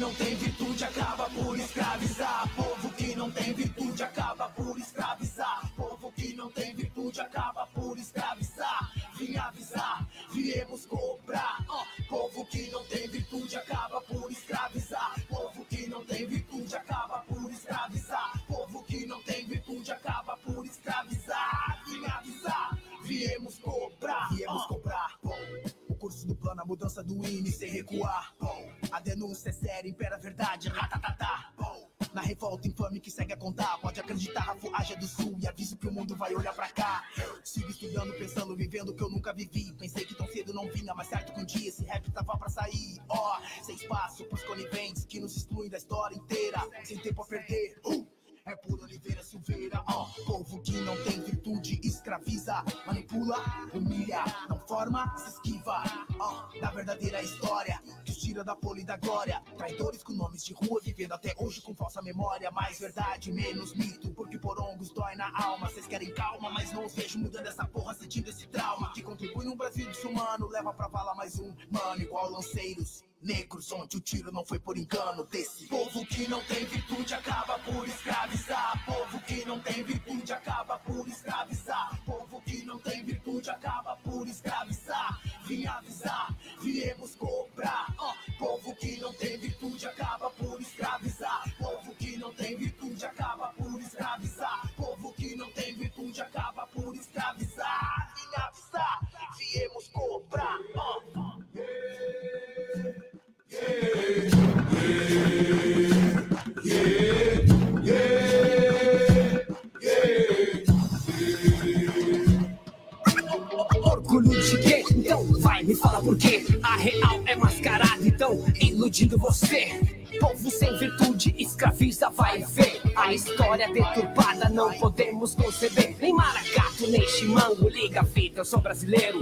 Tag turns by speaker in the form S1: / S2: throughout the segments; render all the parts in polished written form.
S1: não tem virtude acaba por escravizar. Povo que não tem virtude acaba por escravizar. Povo que não tem virtude acaba por escravizar. Vim avisar, viemos cobrar. Povo que não tem virtude acaba por escravizar. Povo que não tem virtude acaba por escravizar. Povo que não tem virtude acaba por escravizar. Vim avisar, viemos cobrar. Viemos cobrar. O curso do plano, a mudança do INE sem recuar. A denúncia é séria, impera a verdade, ratatatá. Na revolta infame que segue a contar, pode acreditar, Rafu Ágia do Sul, e aviso que o mundo vai olhar pra cá. Sigo estudando, pensando, vivendo o que eu nunca vivi. Pensei que tão cedo não vinha, mas certo que um dia esse rap tava pra sair. Sem espaço pros coniventes que nos excluem da história inteira, sem tempo a perder. É por Oliveira Silveira, povo que não tem virtude, escraviza, manipula, humilha, não forma, se esquiva, da verdadeira história, que os tira da pole e da glória. Traidores com nomes de rua, vivendo até hoje com falsa memória. Mais verdade, menos mito, porque porongos dói na alma. Vocês querem calma, mas não os vejo mudando essa porra, sentindo esse trauma. Que contribui num Brasil desumano, leva pra vala mais um mano, igual lanceiros negros, onde o tiro não foi por engano desse povo que não tem virtude acaba por escravizar. Povo que não tem virtude acaba por escravizar. Povo que não tem virtude acaba por escravizar. Vim avisar, viemos cobrar. Povo que não tem virtude acaba por escravizar. Povo que não tem virtude acaba por escravizar. Povo que não tem virtude acaba por escravizar. Vim avisar, viemos cobrar.
S2: Orgulho de quê? Então vai, me fala por quê. A real é mascarada, então iludindo você. Povo sem virtude escraviza, vai ver. A história deturpada não podemos conceber. Nem maragato, nem chimango, liga a fita, eu sou brasileiro.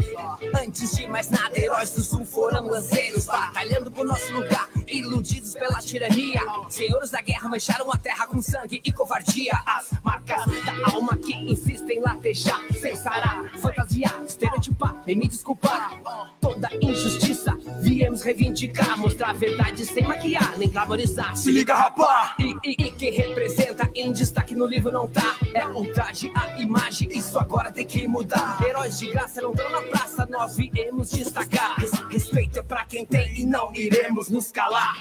S2: Antes de mais nada, heróis do sul foram lanceiros, batalhando por nosso lugar, iludidos pela tirania. Senhores da guerra mancharam a terra com sangue e covardia. As marcas da alma que insistem em latejar, sem sarar, fantasiar, estereotipar, nem me desculpar. Toda injustiça viemos reivindicar, mostrar a verdade sem maquiar, nem glamorizar.
S1: Se liga, rapá!
S2: E quem representa em destaque no livro não tá. É um traje, a imagem, isso agora tem que mudar. Heróis de graça não estão na praça, nós viemos destacar. Respeito é pra quem tem e não iremos nos calar.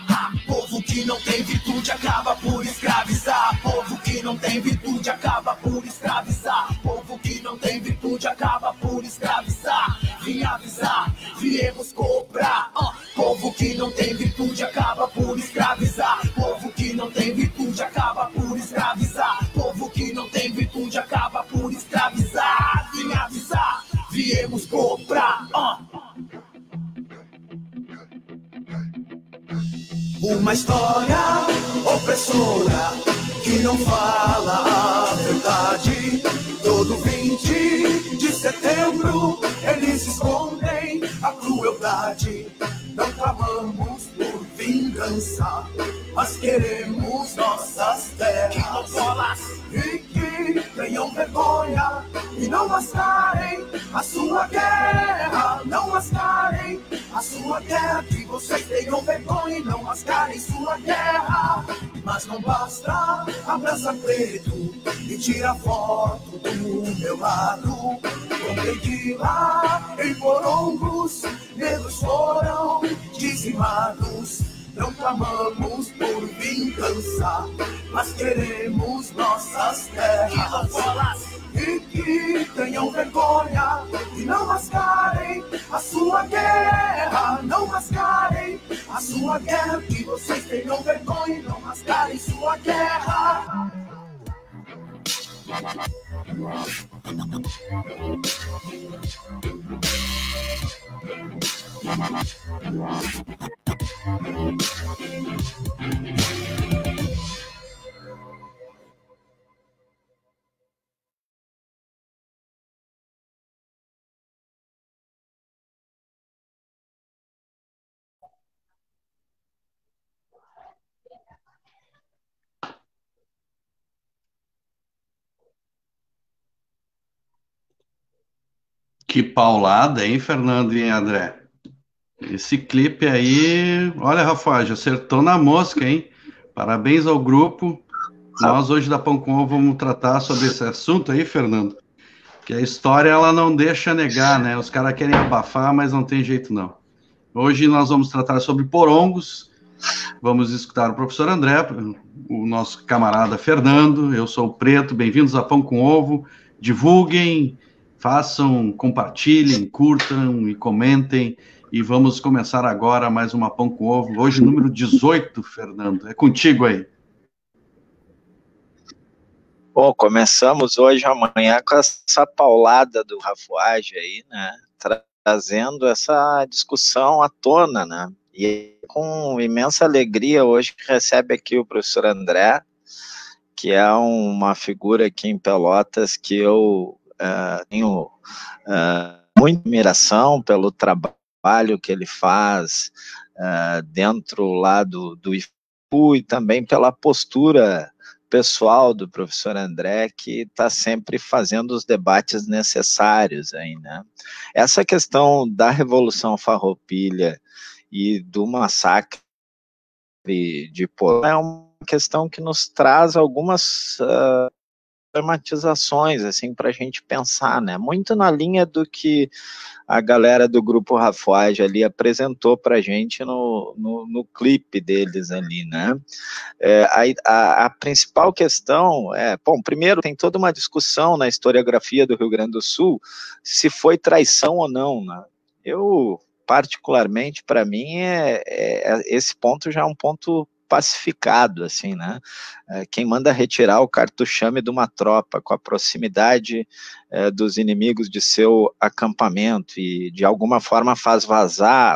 S1: Povo que não tem virtude acaba por escravizar. Povo que não tem virtude acaba por escravizar. Povo que não tem virtude acaba por escravizar. Vim avisar, viemos cobrar. Povo que não tem virtude acaba por escravizar. Povo que não tem virtude acaba por escravizar. Povo que não tem virtude acaba por escravizar. Vim avisar, viemos cobrar. Uma história opressora que não fala a verdade. Todo 20 de setembro eles escondem a crueldade. Não clamamos por vingança, mas queremos nossas terras. E que tenham vergonha e não mascarem a sua guerra. Não mascarem a sua guerra. Que vocês tenham vergonha e não mascarem sua guerra. Mas não basta abraçar preto e tira foto do meu lado. Comprei de lá em Porongos, negros foram dizimados. Não clamamos por vingança, mas queremos nossas terras. E que tenham vergonha e não mascarem a sua guerra. Não mascarem a sua guerra. Que vocês tenham vergonha e não mascarem sua guerra.
S3: Que paulada, hein, Fernando e André? Esse clipe aí, olha, Rafael, acertou na mosca, hein? Parabéns ao grupo. Nós hoje da Pão com Ovo vamos tratar sobre esse assunto aí, Fernando, que a história ela não deixa negar, né? Os caras querem abafar, mas não tem jeito não. Hoje nós vamos tratar sobre porongos, vamos escutar o professor André, o nosso camarada Fernando, eu sou o Preto, bem-vindos a Pão com Ovo, divulguem, façam, compartilhem, curtam e comentem, e vamos começar agora mais uma Pão com Ovo, hoje número 18, Fernando, é contigo aí.
S4: Bom, começamos hoje, amanhã, com essa paulada do Rafuage aí, né, trazendo essa discussão à tona, né, e com imensa alegria hoje que recebe aqui o professor André, que é uma figura aqui em Pelotas que eu tenho muita admiração pelo trabalho que ele faz dentro lá do IFU e também pela postura pessoal do professor André, que está sempre fazendo os debates necessários aí, né? Essa questão da Revolução Farroupilha e do massacre de Porão é uma questão que nos traz algumas dramatizações, assim, para a gente pensar, né? Muito na linha do que a galera do grupo Rafuage ali apresentou para a gente no clipe deles ali, né? A principal questão bom, primeiro tem toda uma discussão na historiografia do Rio Grande do Sul se foi traição ou não, né? Eu, particularmente, para mim, esse ponto já é um ponto pacificado, assim, né? Quem manda retirar o cartuchame de uma tropa com a proximidade dos inimigos de seu acampamento e de alguma forma faz vazar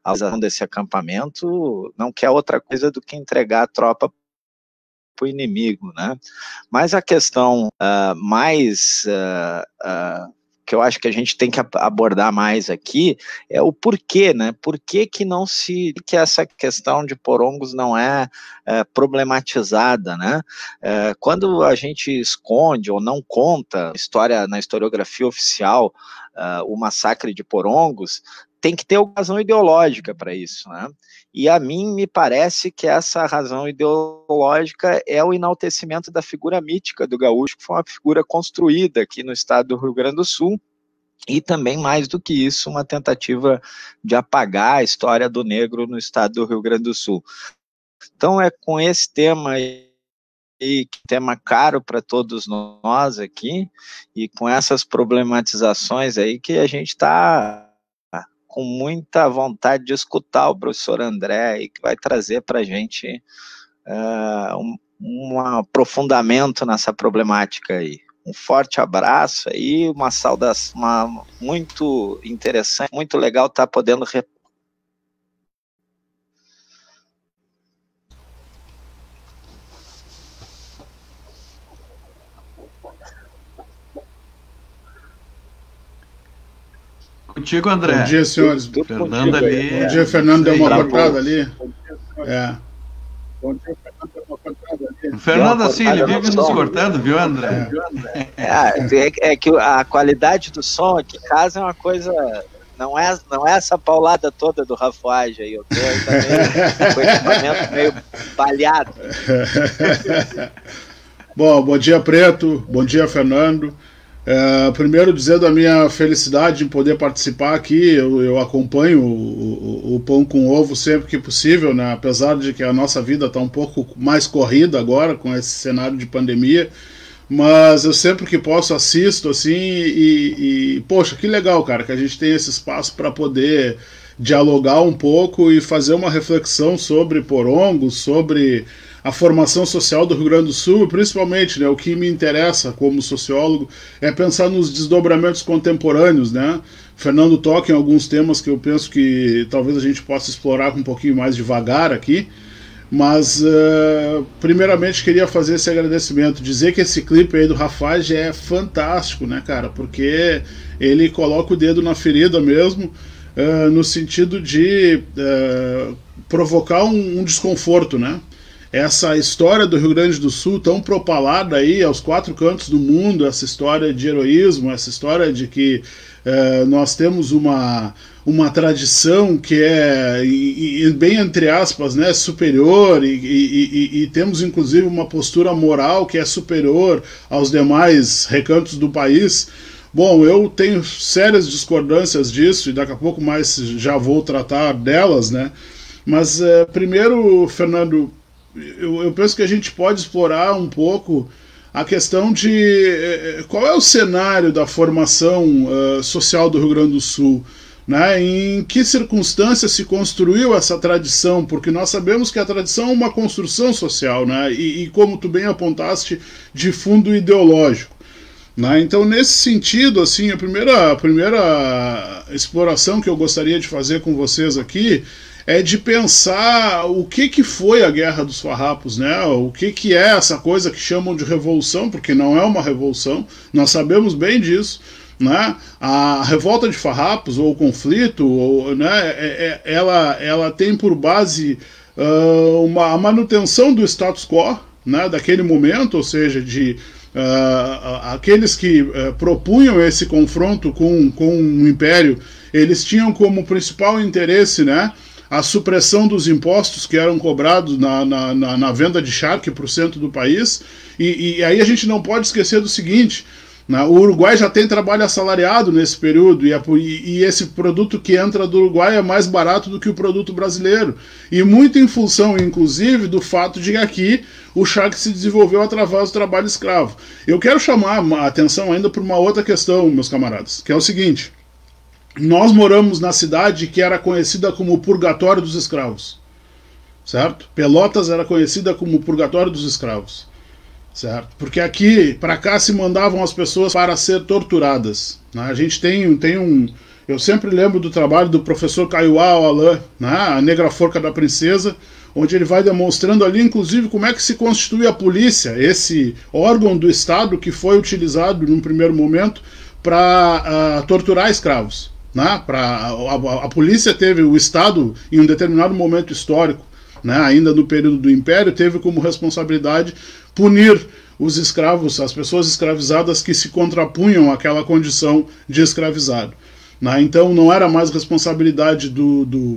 S4: a razão desse acampamento, não quer outra coisa do que entregar a tropa para o inimigo, né? Mas a questão que eu acho que a gente tem que abordar mais aqui é o porquê, né? Por que essa questão de porongos não é problematizada, né? Quando a gente esconde ou não conta na historiografia oficial o massacre de porongos, tem que ter razão ideológica para isso, né? E a mim me parece que essa razão ideológica é o enaltecimento da figura mítica do gaúcho, que foi uma figura construída aqui no estado do Rio Grande do Sul, e também, mais do que isso, uma tentativa de apagar a história do negro no estado do Rio Grande do Sul. Então é com esse tema aí, tema caro para todos nós aqui, e com essas problematizações aí que a gente está com muita vontade de escutar o professor André e que vai trazer para a gente um aprofundamento nessa problemática aí. Um forte abraço aí, uma saudação muito interessante, muito legal estar podendo
S3: Contigo, André.
S5: Bom dia, senhores.
S3: Fernando ali.
S5: Bom dia, Fernando. Deu uma cortada ali. Bom dia, Fernando. Deu uma cortada ali.
S3: O Fernando, assim, ele vive nos cortando, viu, André?
S4: É que a qualidade do som aqui em casa é uma coisa... Não é essa paulada toda do Rafuage aí. Eu tô também com o equipamento meio balhado.
S5: Bom dia, Preto. Bom dia, Fernando. Primeiro dizendo a minha felicidade em poder participar aqui, eu acompanho o Pão com Ovo sempre que possível, né? Apesar de que a nossa vida está um pouco mais corrida agora com esse cenário de pandemia, mas eu sempre que posso assisto assim e poxa, que legal, cara, que a gente tem esse espaço para poder dialogar um pouco e fazer uma reflexão sobre porongos, sobre a formação social do Rio Grande do Sul, principalmente, né, o que me interessa como sociólogo é pensar nos desdobramentos contemporâneos, né? O Fernando toca em alguns temas que eu penso que talvez a gente possa explorar um pouquinho mais devagar aqui, mas primeiramente queria fazer esse agradecimento, dizer que esse clipe aí do Rafuage é fantástico, né, cara, porque ele coloca o dedo na ferida mesmo, no sentido de provocar um desconforto, né? essa história do Rio Grande do Sul tão propalada aí aos 4 cantos do mundo, essa história de heroísmo, essa história de que nós temos uma tradição que é, bem entre aspas, né, superior, e temos inclusive uma postura moral que é superior aos demais recantos do país. Bom, eu tenho sérias discordâncias disso, e daqui a pouco mais já vou tratar delas, né? Mas primeiro, Fernando, eu penso que a gente pode explorar um pouco a questão de qual é o cenário da formação social do Rio Grande do Sul, né? Em que circunstâncias se construiu essa tradição, porque nós sabemos que a tradição é uma construção social, né? E como tu bem apontaste, de fundo ideológico, né? Então, nesse sentido, assim, a primeira exploração que eu gostaria de fazer com vocês aqui é de pensar o que foi a Guerra dos Farrapos, né? O que é essa coisa que chamam de revolução, porque não é uma revolução, nós sabemos bem disso, né? A revolta de Farrapos, ou o conflito, né, ela tem por base a manutenção do status quo, né, daquele momento, ou seja, de aqueles que propunham esse confronto com o Império, eles tinham como principal interesse, né, a supressão dos impostos que eram cobrados na venda de charque para o centro do país, e aí a gente não pode esquecer do seguinte, né, o Uruguai já tem trabalho assalariado nesse período, e esse produto que entra do Uruguai é mais barato do que o produto brasileiro, e muito em função, inclusive, do fato de que aqui o charque se desenvolveu através do trabalho escravo. Eu quero chamar a atenção ainda para uma outra questão, meus camaradas, que é o seguinte: nós moramos na cidade que era conhecida como o Purgatório dos Escravos, certo? Pelotas era conhecida como o Purgatório dos Escravos, certo? Porque aqui, para cá, se mandavam as pessoas para ser torturadas, né? A gente tem eu sempre lembro do trabalho do professor Kaiowá Alain, né? A Negra Forca da Princesa, onde ele vai demonstrando ali, inclusive, como é que se constitui a polícia, esse órgão do Estado que foi utilizado, num primeiro momento, para torturar escravos. Né? A polícia teve, o Estado, em um determinado momento histórico, né, ainda no período do Império, teve como responsabilidade punir os escravos, as pessoas escravizadas que se contrapunham àquela condição de escravizado. Né? Então não era mais responsabilidade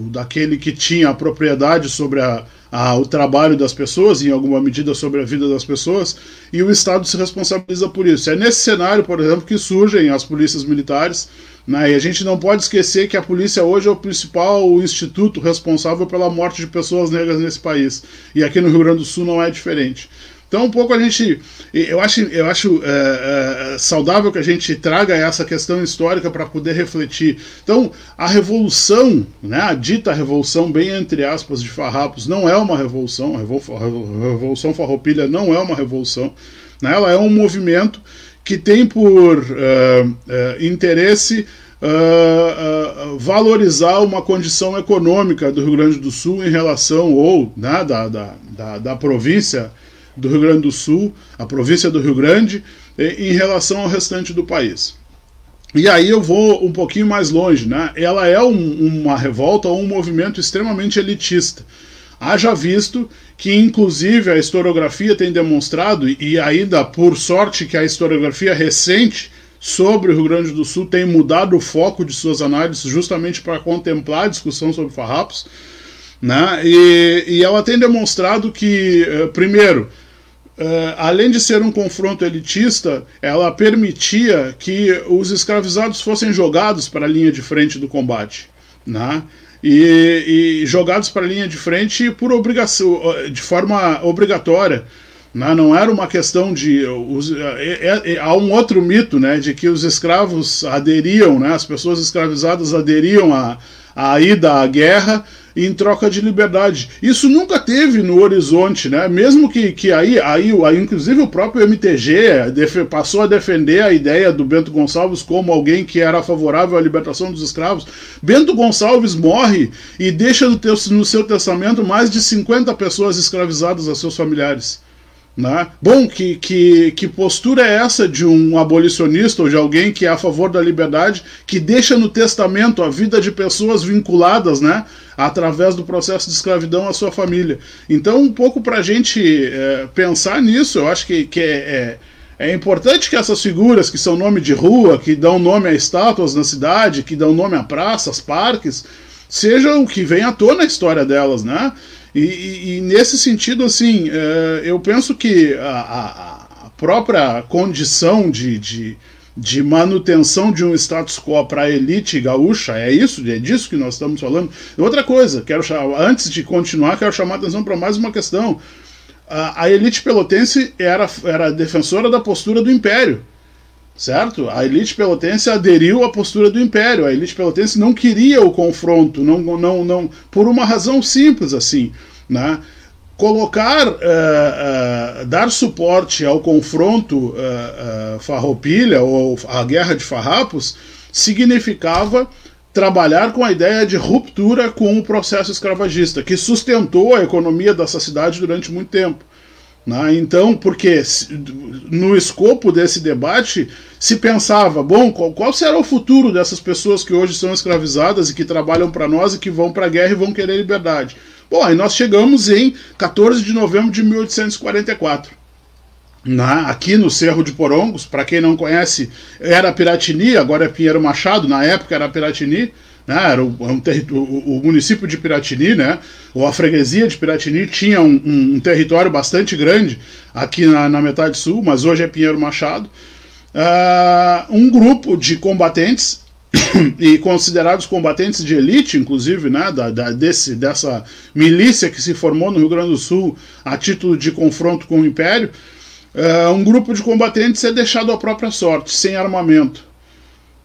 S5: daquele que tinha a propriedade sobre o trabalho das pessoas, em alguma medida sobre a vida das pessoas, e o Estado se responsabiliza por isso. É nesse cenário, por exemplo, que surgem as polícias militares, né? E a gente não pode esquecer que a polícia hoje é o principal instituto responsável pela morte de pessoas negras nesse país, e aqui no Rio Grande do Sul não é diferente. Então, um pouco eu acho saudável que a gente traga essa questão histórica para poder refletir. Então, a revolução, né, a dita revolução, bem entre aspas, de Farrapos, não é uma revolução. A Revolução Farroupilha não é uma revolução, né, ela é um movimento que tem por interesse valorizar uma condição econômica do Rio Grande do Sul em relação, ou né, da província do Rio Grande do Sul, a província do Rio Grande, em relação ao restante do país. E aí eu vou um pouquinho mais longe, né? Ela é uma revolta ou um movimento extremamente elitista. Haja visto que, inclusive, a historiografia tem demonstrado, e ainda por sorte que a historiografia recente sobre o Rio Grande do Sul tem mudado o foco de suas análises justamente para contemplar a discussão sobre Farrapos, né? E ela tem demonstrado que, primeiro, além de ser um confronto elitista, ela permitia que os escravizados fossem jogados para a linha de frente do combate, né? E jogados para a linha de frente por obrigação, de forma obrigatória. Não era uma questão de... há um outro mito, né, de que os escravos aderiam, né, as pessoas escravizadas aderiam à ida à guerra em troca de liberdade. Isso nunca teve no horizonte, né? Mesmo que aí inclusive o próprio MTG passou a defender a ideia do Bento Gonçalves como alguém que era favorável à libertação dos escravos. Bento Gonçalves morre e deixa no seu testamento mais de 50 pessoas escravizadas a seus familiares. Né? Bom, que postura é essa de um abolicionista ou de alguém que é a favor da liberdade, que deixa no testamento a vida de pessoas vinculadas, né, através do processo de escravidão à sua família? Então, um pouco para a gente pensar nisso, eu acho que é importante que essas figuras que são nome de rua, que dão nome a estátuas na cidade, que dão nome a praças, parques, sejam o que vem à tona a história delas, né? E nesse sentido, assim, eu penso que a própria condição de manutenção de um status quo para a elite gaúcha, é disso que nós estamos falando. Outra coisa, antes de continuar, quero chamar a atenção para mais uma questão. A elite pelotense era defensora da postura do Império, certo? A elite pelotense aderiu à postura do Império. A elite pelotense não queria o confronto, não, por uma razão simples assim, né? Dar suporte ao confronto farroupilha ou à guerra de farrapos significava trabalhar com a ideia de ruptura com o processo escravagista, que sustentou a economia dessa cidade durante muito tempo. Né? Então, porque no escopo desse debate se pensava, bom, qual será o futuro dessas pessoas que hoje são escravizadas e que trabalham para nós e que vão para a guerra e vão querer liberdade? Bom, aí nós chegamos em 14 de novembro de 1844. Aqui no Cerro de Porongos, para quem não conhece, era Piratini, agora é Pinheiro Machado, na época era Piratini, né, era o município de Piratini, né, ou a freguesia de Piratini tinha um território bastante grande aqui na metade sul, mas hoje é Pinheiro Machado. Um grupo de combatentes, e considerados combatentes de elite, inclusive, né, dessa milícia que se formou no Rio Grande do Sul a título de confronto com o Império. Um grupo de combatentes é deixado à própria sorte, sem armamento,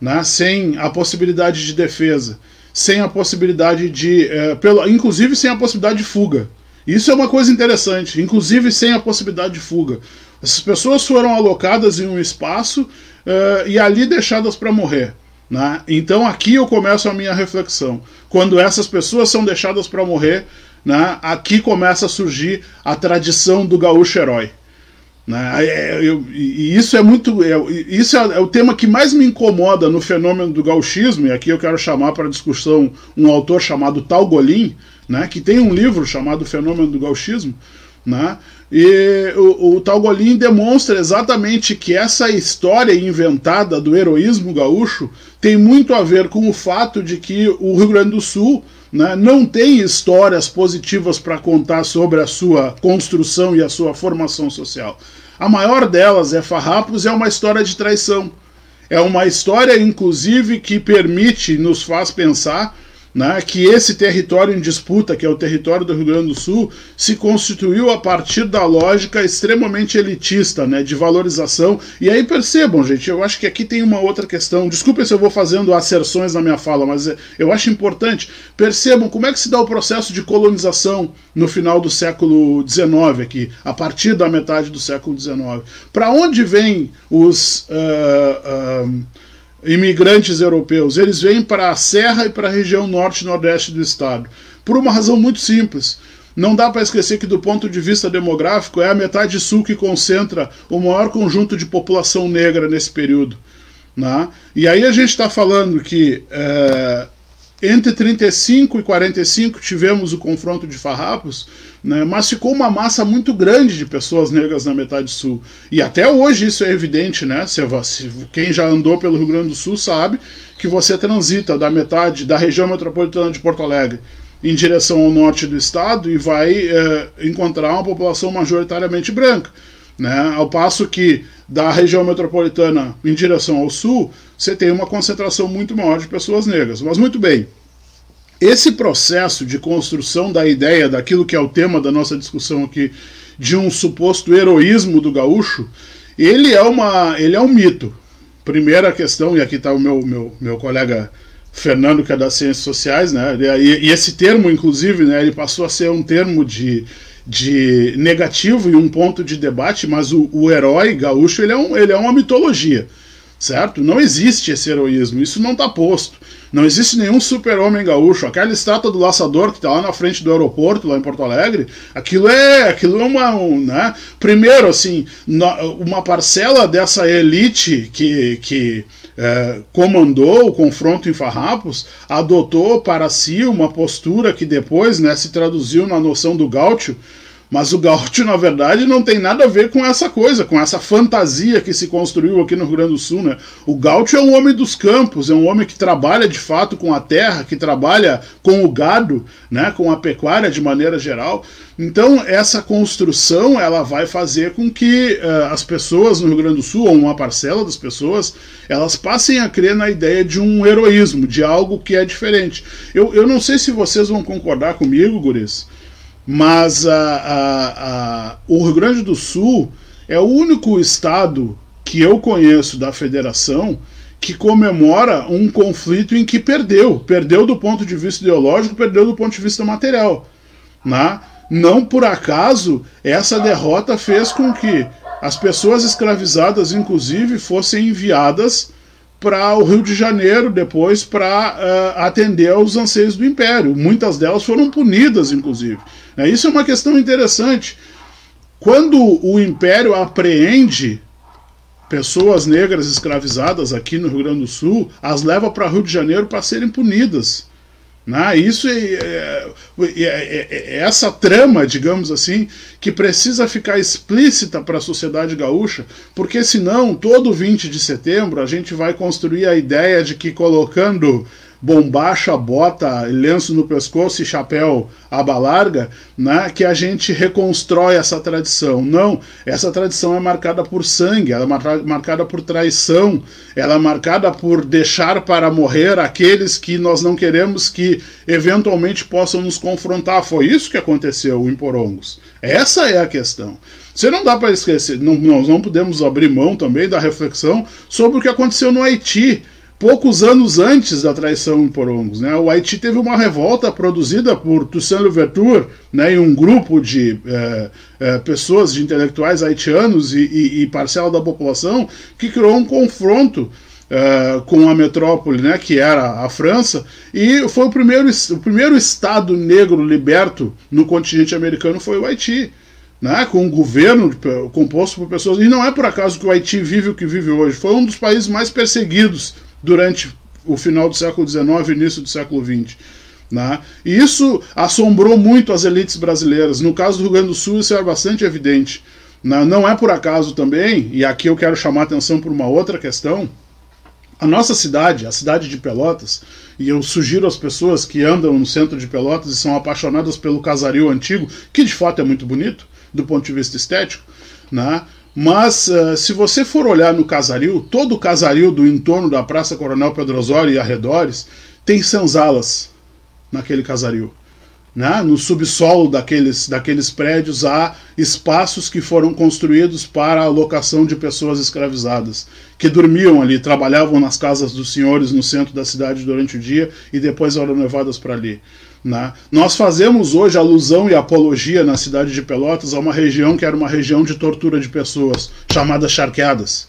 S5: né, sem a possibilidade de defesa, sem a possibilidade inclusive sem a possibilidade de fuga. Isso é uma coisa interessante, inclusive sem a possibilidade de fuga. Essas pessoas foram alocadas em um espaço e ali deixadas para morrer. Né? Então aqui eu começo a minha reflexão. Quando essas pessoas são deixadas para morrer, né, aqui começa a surgir a tradição do gaúcho herói. E isso é o tema que mais me incomoda no fenômeno do gauchismo, e aqui eu quero chamar para discussão um autor chamado Taugolin, né, que tem um livro chamado Fenômeno do Gauchismo, né, e o Taugolin demonstra exatamente que essa história inventada do heroísmo gaúcho tem muito a ver com o fato de que o Rio Grande do Sul, né, não tem histórias positivas para contar sobre a sua construção e a sua formação social. A maior delas é Farrapos, é uma história de traição. É uma história, inclusive, que nos faz pensar, né, que esse território em disputa, que é o território do Rio Grande do Sul, se constituiu a partir da lógica extremamente elitista, né, de valorização. E aí percebam, gente, eu acho que aqui tem uma outra questão. Desculpem se eu vou fazendo asserções na minha fala, mas eu acho importante. Percebam como é que se dá o processo de colonização no final do século XIX, aqui, a partir da metade do século XIX. Para onde vêm os imigrantes europeus? Eles vêm para a Serra e para a região norte e nordeste do estado, por uma razão muito simples. Não dá para esquecer que, do ponto de vista demográfico, é a metade sul que concentra o maior conjunto de população negra nesse período, né? E aí a gente está falando que entre 35 e 45 tivemos o confronto de Farrapos, né, mas ficou uma massa muito grande de pessoas negras na metade sul. E até hoje isso é evidente, né? Quem já andou pelo Rio Grande do Sul sabe que você transita da metade da região metropolitana de Porto Alegre em direção ao norte do estado e vai encontrar uma população majoritariamente branca, né? Ao passo que da região metropolitana em direção ao sul, você tem uma concentração muito maior de pessoas negras. Mas muito bem, esse processo de construção da ideia, daquilo que é o tema da nossa discussão aqui, de um suposto heroísmo do gaúcho, ele é um mito. Primeira questão, e aqui está o meu colega Fernando, que é das Ciências Sociais, né? E esse termo, inclusive, né, ele passou a ser um termo de negativo e um ponto de debate, mas o herói gaúcho ele é uma mitologia, certo? Não existe esse heroísmo, isso não está posto. Não existe nenhum super-homem gaúcho. Aquela estátua do laçador que está lá na frente do aeroporto, lá em Porto Alegre, aquilo é né? Primeiro, assim, uma parcela dessa elite que comandou o confronto em Farrapos adotou para si uma postura que depois, né, se traduziu na noção do gaúcho. Mas o gaúcho, na verdade, não tem nada a ver com essa coisa, com essa fantasia que se construiu aqui no Rio Grande do Sul, né? O gaúcho é um homem dos campos, é um homem que trabalha de fato com a terra, que trabalha com o gado, né? Com a pecuária de maneira geral. Então, essa construção, ela vai fazer com que as pessoas no Rio Grande do Sul, ou uma parcela das pessoas, elas passem a crer na ideia de um heroísmo, de algo que é diferente. Eu não sei se vocês vão concordar comigo, guris, mas o Rio Grande do Sul é o único estado que eu conheço da federação que comemora um conflito em que perdeu do ponto de vista ideológico, perdeu do ponto de vista material, né? Não por acaso essa derrota fez com que as pessoas escravizadas, inclusive, fossem enviadas para o Rio de Janeiro depois para atender aos anseios do Império. Muitas delas foram punidas, inclusive. Isso é uma questão interessante. Quando o Império apreende pessoas negras escravizadas aqui no Rio Grande do Sul, as leva para o Rio de Janeiro para serem punidas. Isso é essa trama, digamos assim, que precisa ficar explícita para a sociedade gaúcha, porque senão, todo 20 de setembro, a gente vai construir a ideia de que colocando bombacha, bota, lenço no pescoço e chapéu aba larga, né, que a gente reconstrói essa tradição. Não, essa tradição é marcada por sangue, ela é marcada por traição, ela é marcada por deixar para morrer aqueles que nós não queremos que eventualmente possam nos confrontar. Foi isso que aconteceu em Porongos. Essa é a questão. Você não dá para esquecer, nós não podemos abrir mão também da reflexão sobre o que aconteceu no Haiti, poucos anos antes da traição em Porongos, né? O Haiti teve uma revolta produzida por Toussaint Louverture, né, e um grupo de pessoas, de intelectuais haitianos e parcela da população, que criou um confronto com a metrópole, né, que era a França, e foi o primeiro estado negro liberto no continente americano foi o Haiti, né, com um governo composto por pessoas, e não é por acaso que o Haiti vive o que vive hoje. Foi um dos países mais perseguidos durante o final do século XIX e início do século XX. Né? E isso assombrou muito as elites brasileiras. No caso do Rio Grande do Sul, isso é bastante evidente. Né? Não é por acaso também, e aqui eu quero chamar a atenção por uma outra questão, a nossa cidade, a cidade de Pelotas, e eu sugiro às pessoas que andam no centro de Pelotas e são apaixonadas pelo casaril antigo, que de fato é muito bonito, do ponto de vista estético, né? Mas se você for olhar no casaril, todo o casaril do entorno da Praça Coronel Pedro Osório e arredores tem senzalas naquele casaril. Né? No subsolo daqueles prédios há espaços que foram construídos para a alocação de pessoas escravizadas, que dormiam ali, trabalhavam nas casas dos senhores no centro da cidade durante o dia e depois eram levadas para ali. Né? Nós fazemos hoje alusão e apologia na cidade de Pelotas a uma região que era uma região de tortura de pessoas, chamada Charqueadas.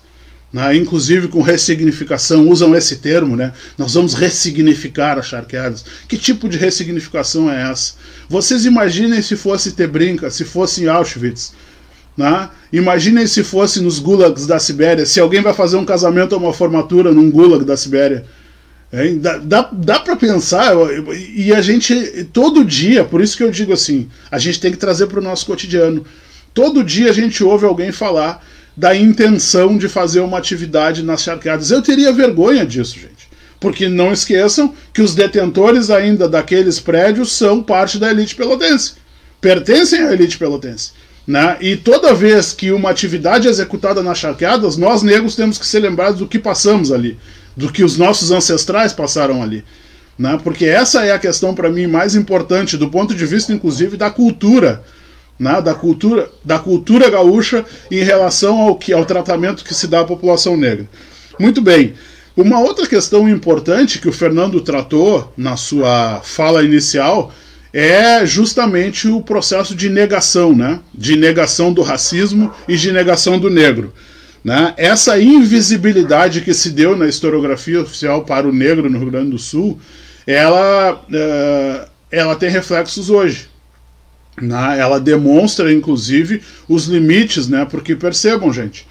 S5: Né? Inclusive com ressignificação, usam esse termo, né? Nós vamos ressignificar as charqueadas. Que tipo de ressignificação é essa? Vocês imaginem se fosse Treblinka, se fosse em Auschwitz. Né? Imaginem se fosse nos gulags da Sibéria, se alguém vai fazer um casamento ou uma formatura num gulag da Sibéria. Dá para pensar, e a gente, todo dia, por isso que eu digo assim, a gente tem que trazer para o nosso cotidiano. Todo dia a gente ouve alguém falar da intenção de fazer uma atividade nas charqueadas. Eu teria vergonha disso, gente. Porque não esqueçam que os detentores ainda daqueles prédios são parte da elite pelotense. Pertencem à elite pelotense. Né? E toda vez que uma atividade é executada nas charqueadas, nós negros temos que ser lembrados do que passamos ali, do que os nossos ancestrais passaram ali. Né? Porque essa é a questão para mim mais importante, do ponto de vista inclusive da cultura, né? da cultura gaúcha em relação ao tratamento que se dá à população negra. Muito bem. Uma outra questão importante que o Fernando tratou na sua fala inicial é justamente o processo de negação, né? De negação do racismo e de negação do negro. né? Essa invisibilidade que se deu na historiografia oficial para o negro no Rio Grande do Sul, ela tem reflexos hoje. Né? Ela demonstra, inclusive, os limites, né? Porque percebam, gente,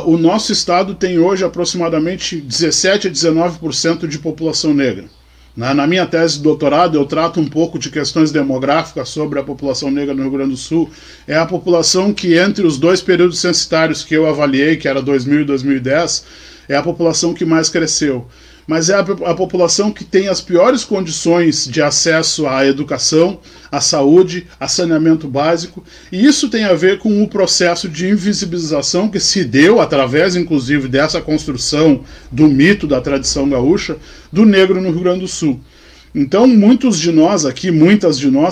S5: o nosso estado tem hoje aproximadamente 17 a 19% de população negra. Na minha tese de doutorado, eu trato um pouco de questões demográficas sobre a população negra no Rio Grande do Sul. É a população que, entre os dois períodos censitários que eu avaliei, que era 2000 e 2010, é a população que mais cresceu. Mas é a população que tem as piores condições de acesso à educação, à saúde, a saneamento básico, e isso tem a ver com o processo de invisibilização que se deu, através, inclusive, dessa construção do mito da tradição gaúcha, do negro no Rio Grande do Sul. Então, muitas de nós,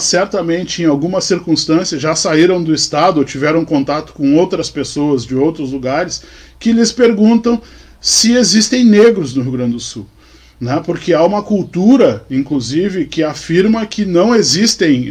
S5: certamente, em alguma circunstância, já saíram do estado ou tiveram contato com outras pessoas de outros lugares que lhes perguntam se existem negros no Rio Grande do Sul, né? Porque há uma cultura, inclusive, que afirma que não existem,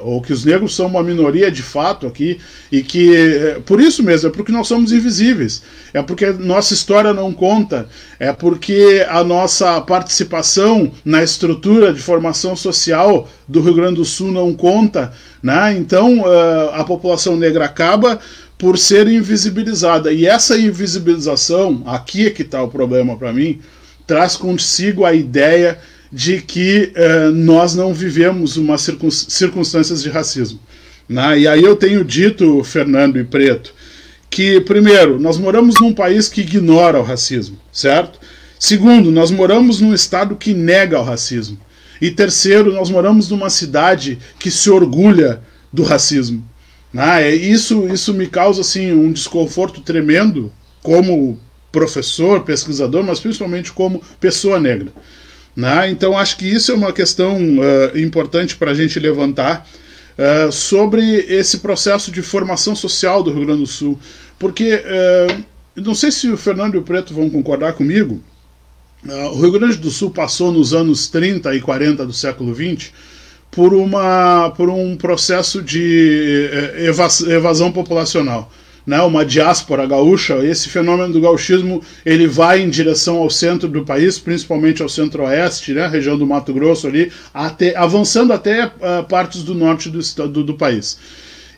S5: ou que os negros são uma minoria de fato aqui, e que, por isso mesmo, é porque nós somos invisíveis, é porque nossa história não conta, é porque a nossa participação na estrutura de formação social do Rio Grande do Sul não conta, né? Então a população negra acaba por ser invisibilizada. E essa invisibilização, aqui é que está o problema para mim, traz consigo a ideia de que nós não vivemos umas circunstâncias de racismo. Né? E aí eu tenho dito, Fernando e Preto, que, primeiro, nós moramos num país que ignora o racismo, certo? Segundo, nós moramos num estado que nega o racismo. E terceiro, nós moramos numa cidade que se orgulha do racismo. Isso me causa assim, um desconforto tremendo como professor, pesquisador, mas principalmente como pessoa negra. Então acho que isso é uma questão importante para a gente levantar sobre esse processo de formação social do Rio Grande do Sul, porque não sei se o Fernando e o Preto vão concordar comigo, o Rio Grande do Sul passou nos anos 30 e 40 do século XX por um processo de evasão populacional, né? Uma diáspora gaúcha. Esse fenômeno do gauchismo, ele vai em direção ao centro do país, principalmente ao centro-oeste, né? Região do Mato Grosso ali, avançando até partes do norte do país.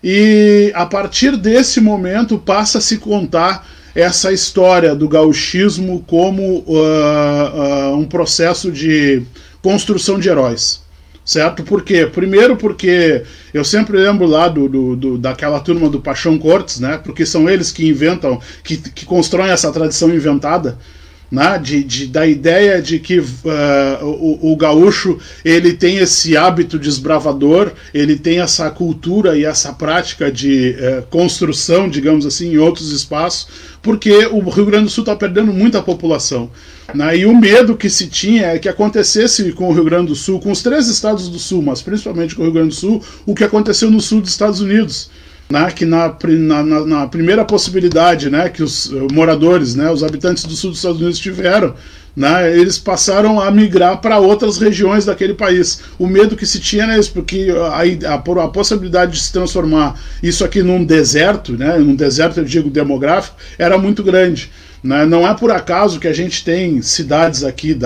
S5: E a partir desse momento passa a se contar essa história do gauchismo como um processo de construção de heróis. Certo? Por quê? Primeiro porque eu sempre lembro lá daquela turma do Paixão Cortes, né? Porque são eles que inventam, que constroem essa tradição inventada, né? Da ideia de que o gaúcho, ele tem esse hábito desbravador, ele tem essa cultura e essa prática de construção, digamos assim, em outros espaços, porque o Rio Grande do Sul está perdendo muita população. E o medo que se tinha é que acontecesse com o Rio Grande do Sul, com os 3 estados do Sul, mas principalmente com o Rio Grande do Sul, o que aconteceu no sul dos Estados Unidos, né? Que na primeira possibilidade, né, que os moradores, né, os habitantes do sul dos Estados Unidos tiveram, né, eles passaram a migrar para outras regiões daquele país. O medo que se tinha era isso, porque a possibilidade de se transformar isso aqui num deserto, né, num deserto, eu digo, demográfico, era muito grande. Não é por acaso que a gente tem cidades aqui,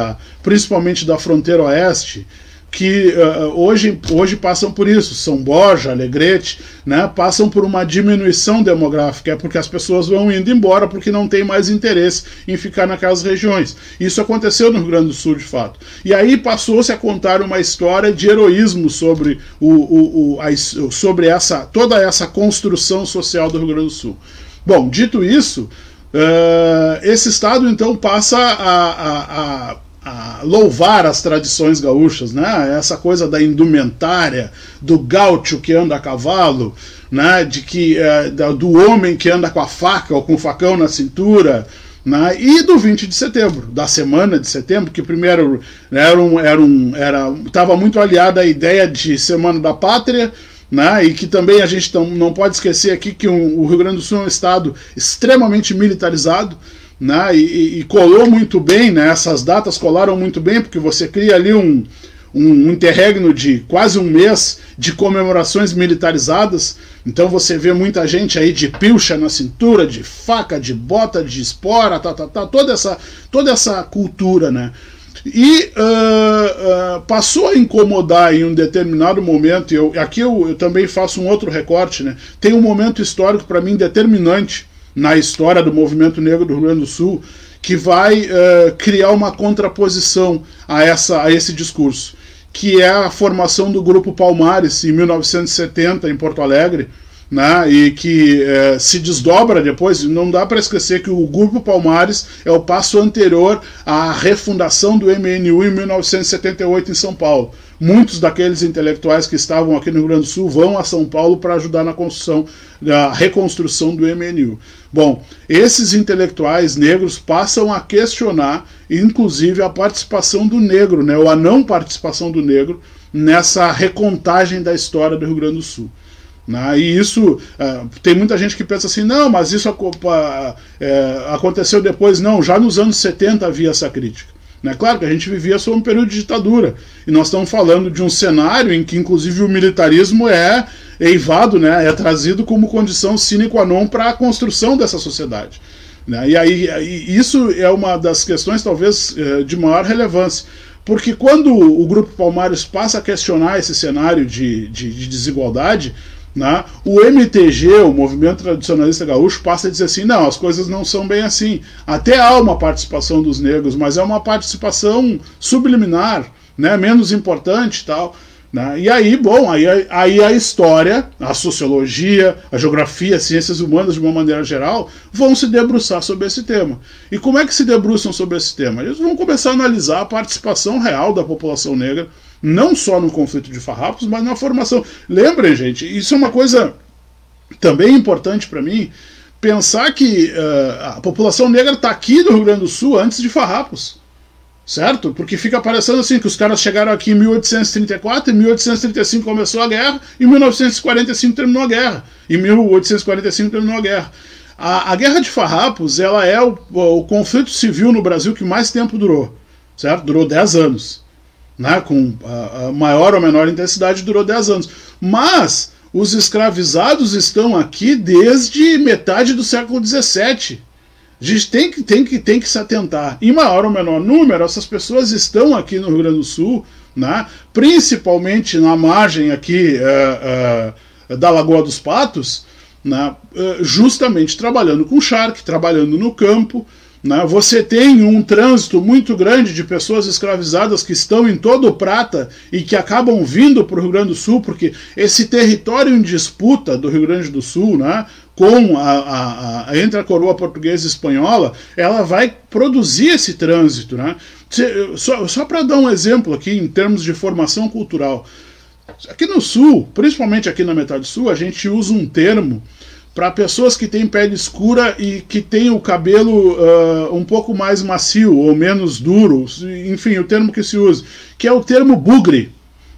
S5: principalmente da fronteira oeste, que hoje passam por isso. São Borja, Alegrete, né, passam por uma diminuição demográfica, é porque as pessoas vão indo embora porque não tem mais interesse em ficar naquelas regiões. Isso aconteceu no Rio Grande do Sul, de fato. E aí passou-se a contar uma história de heroísmo sobre, sobre toda essa construção social do Rio Grande do Sul. Bom, dito isso, esse estado então passa a louvar as tradições gaúchas, né? Essa coisa da indumentária, do gaúcho que anda a cavalo, né? Do homem que anda com a faca ou com o facão na cintura, né? E do 20 de setembro, da semana de setembro, que primeiro estava muito aliada à ideia de Semana da Pátria, né? E que também a gente não pode esquecer aqui que o Rio Grande do Sul é um estado extremamente militarizado, né? E colou muito bem, né? Essas datas colaram muito bem, porque você cria ali um interregno de quase um mês de comemorações militarizadas. Então você vê muita gente aí de pilcha na cintura, de faca, de bota, de espora, toda essa cultura, né? E passou a incomodar em um determinado momento, e aqui eu também faço um outro recorte, né? Tem um momento histórico para mim determinante na história do movimento negro do Rio Grande do Sul, que vai criar uma contraposição a esse discurso, que é a formação do Grupo Palmares em 1970 em Porto Alegre, né, e que se desdobra depois. Não dá para esquecer que o Grupo Palmares é o passo anterior à refundação do MNU em 1978 em São Paulo. Muitos daqueles intelectuais que estavam aqui no Rio Grande do Sul vão a São Paulo para ajudar na construção, na reconstrução do MNU. Bom, esses intelectuais negros passam a questionar, inclusive, a participação do negro, né, ou a não participação do negro nessa recontagem da história do Rio Grande do Sul. E isso, tem muita gente que pensa assim, não, mas isso aconteceu depois. Não, já nos anos 70 havia essa crítica. Claro que a gente vivia sob um período de ditadura, e nós estamos falando de um cenário em que inclusive o militarismo é eivado, né, é trazido como condição sine qua non para a construção dessa sociedade. E aí isso é uma das questões talvez de maior relevância, porque quando o Grupo Palmares passa a questionar esse cenário de desigualdade, né, o MTG, o Movimento Tradicionalista Gaúcho, passa a dizer assim, não, as coisas não são bem assim. Até há uma participação dos negros, mas é uma participação subliminar, né, menos importante e tal. Né? E aí, bom, aí a história, a sociologia, a geografia, as ciências humanas de uma maneira geral, vão se debruçar sobre esse tema. E como é que se debruçam sobre esse tema? Eles vão começar a analisar a participação real da população negra, não só no conflito de Farrapos, mas na formação. Lembrem, gente, isso é uma coisa também importante para mim, pensar que a população negra está aqui no Rio Grande do Sul antes de Farrapos, certo? Porque fica parecendo assim, que os caras chegaram aqui em 1834, em 1835 começou a guerra, em 1945 terminou a guerra, em 1845 terminou a guerra. A Guerra de Farrapos, ela é o conflito civil no Brasil que mais tempo durou, certo? Durou 10 anos. Né, com a maior ou menor intensidade, durou 10 anos. Mas os escravizados estão aqui desde metade do século XVII. A gente tem que se atentar. Em maior ou menor número, essas pessoas estão aqui no Rio Grande do Sul, né, principalmente na margem aqui da Lagoa dos Patos, né, justamente trabalhando com charque, trabalhando no campo. Você tem um trânsito muito grande de pessoas escravizadas que estão em todo o Prata e que acabam vindo para o Rio Grande do Sul, porque esse território em disputa do Rio Grande do Sul, né, com entre a coroa portuguesa e espanhola, ela vai produzir esse trânsito. Né? Só para dar um exemplo aqui em termos de formação cultural, aqui no Sul, principalmente aqui na metade sul, a gente usa um termo para pessoas que têm pele escura e que têm o cabelo um pouco mais macio ou menos duro, enfim, o termo que se usa, que é o termo bugre.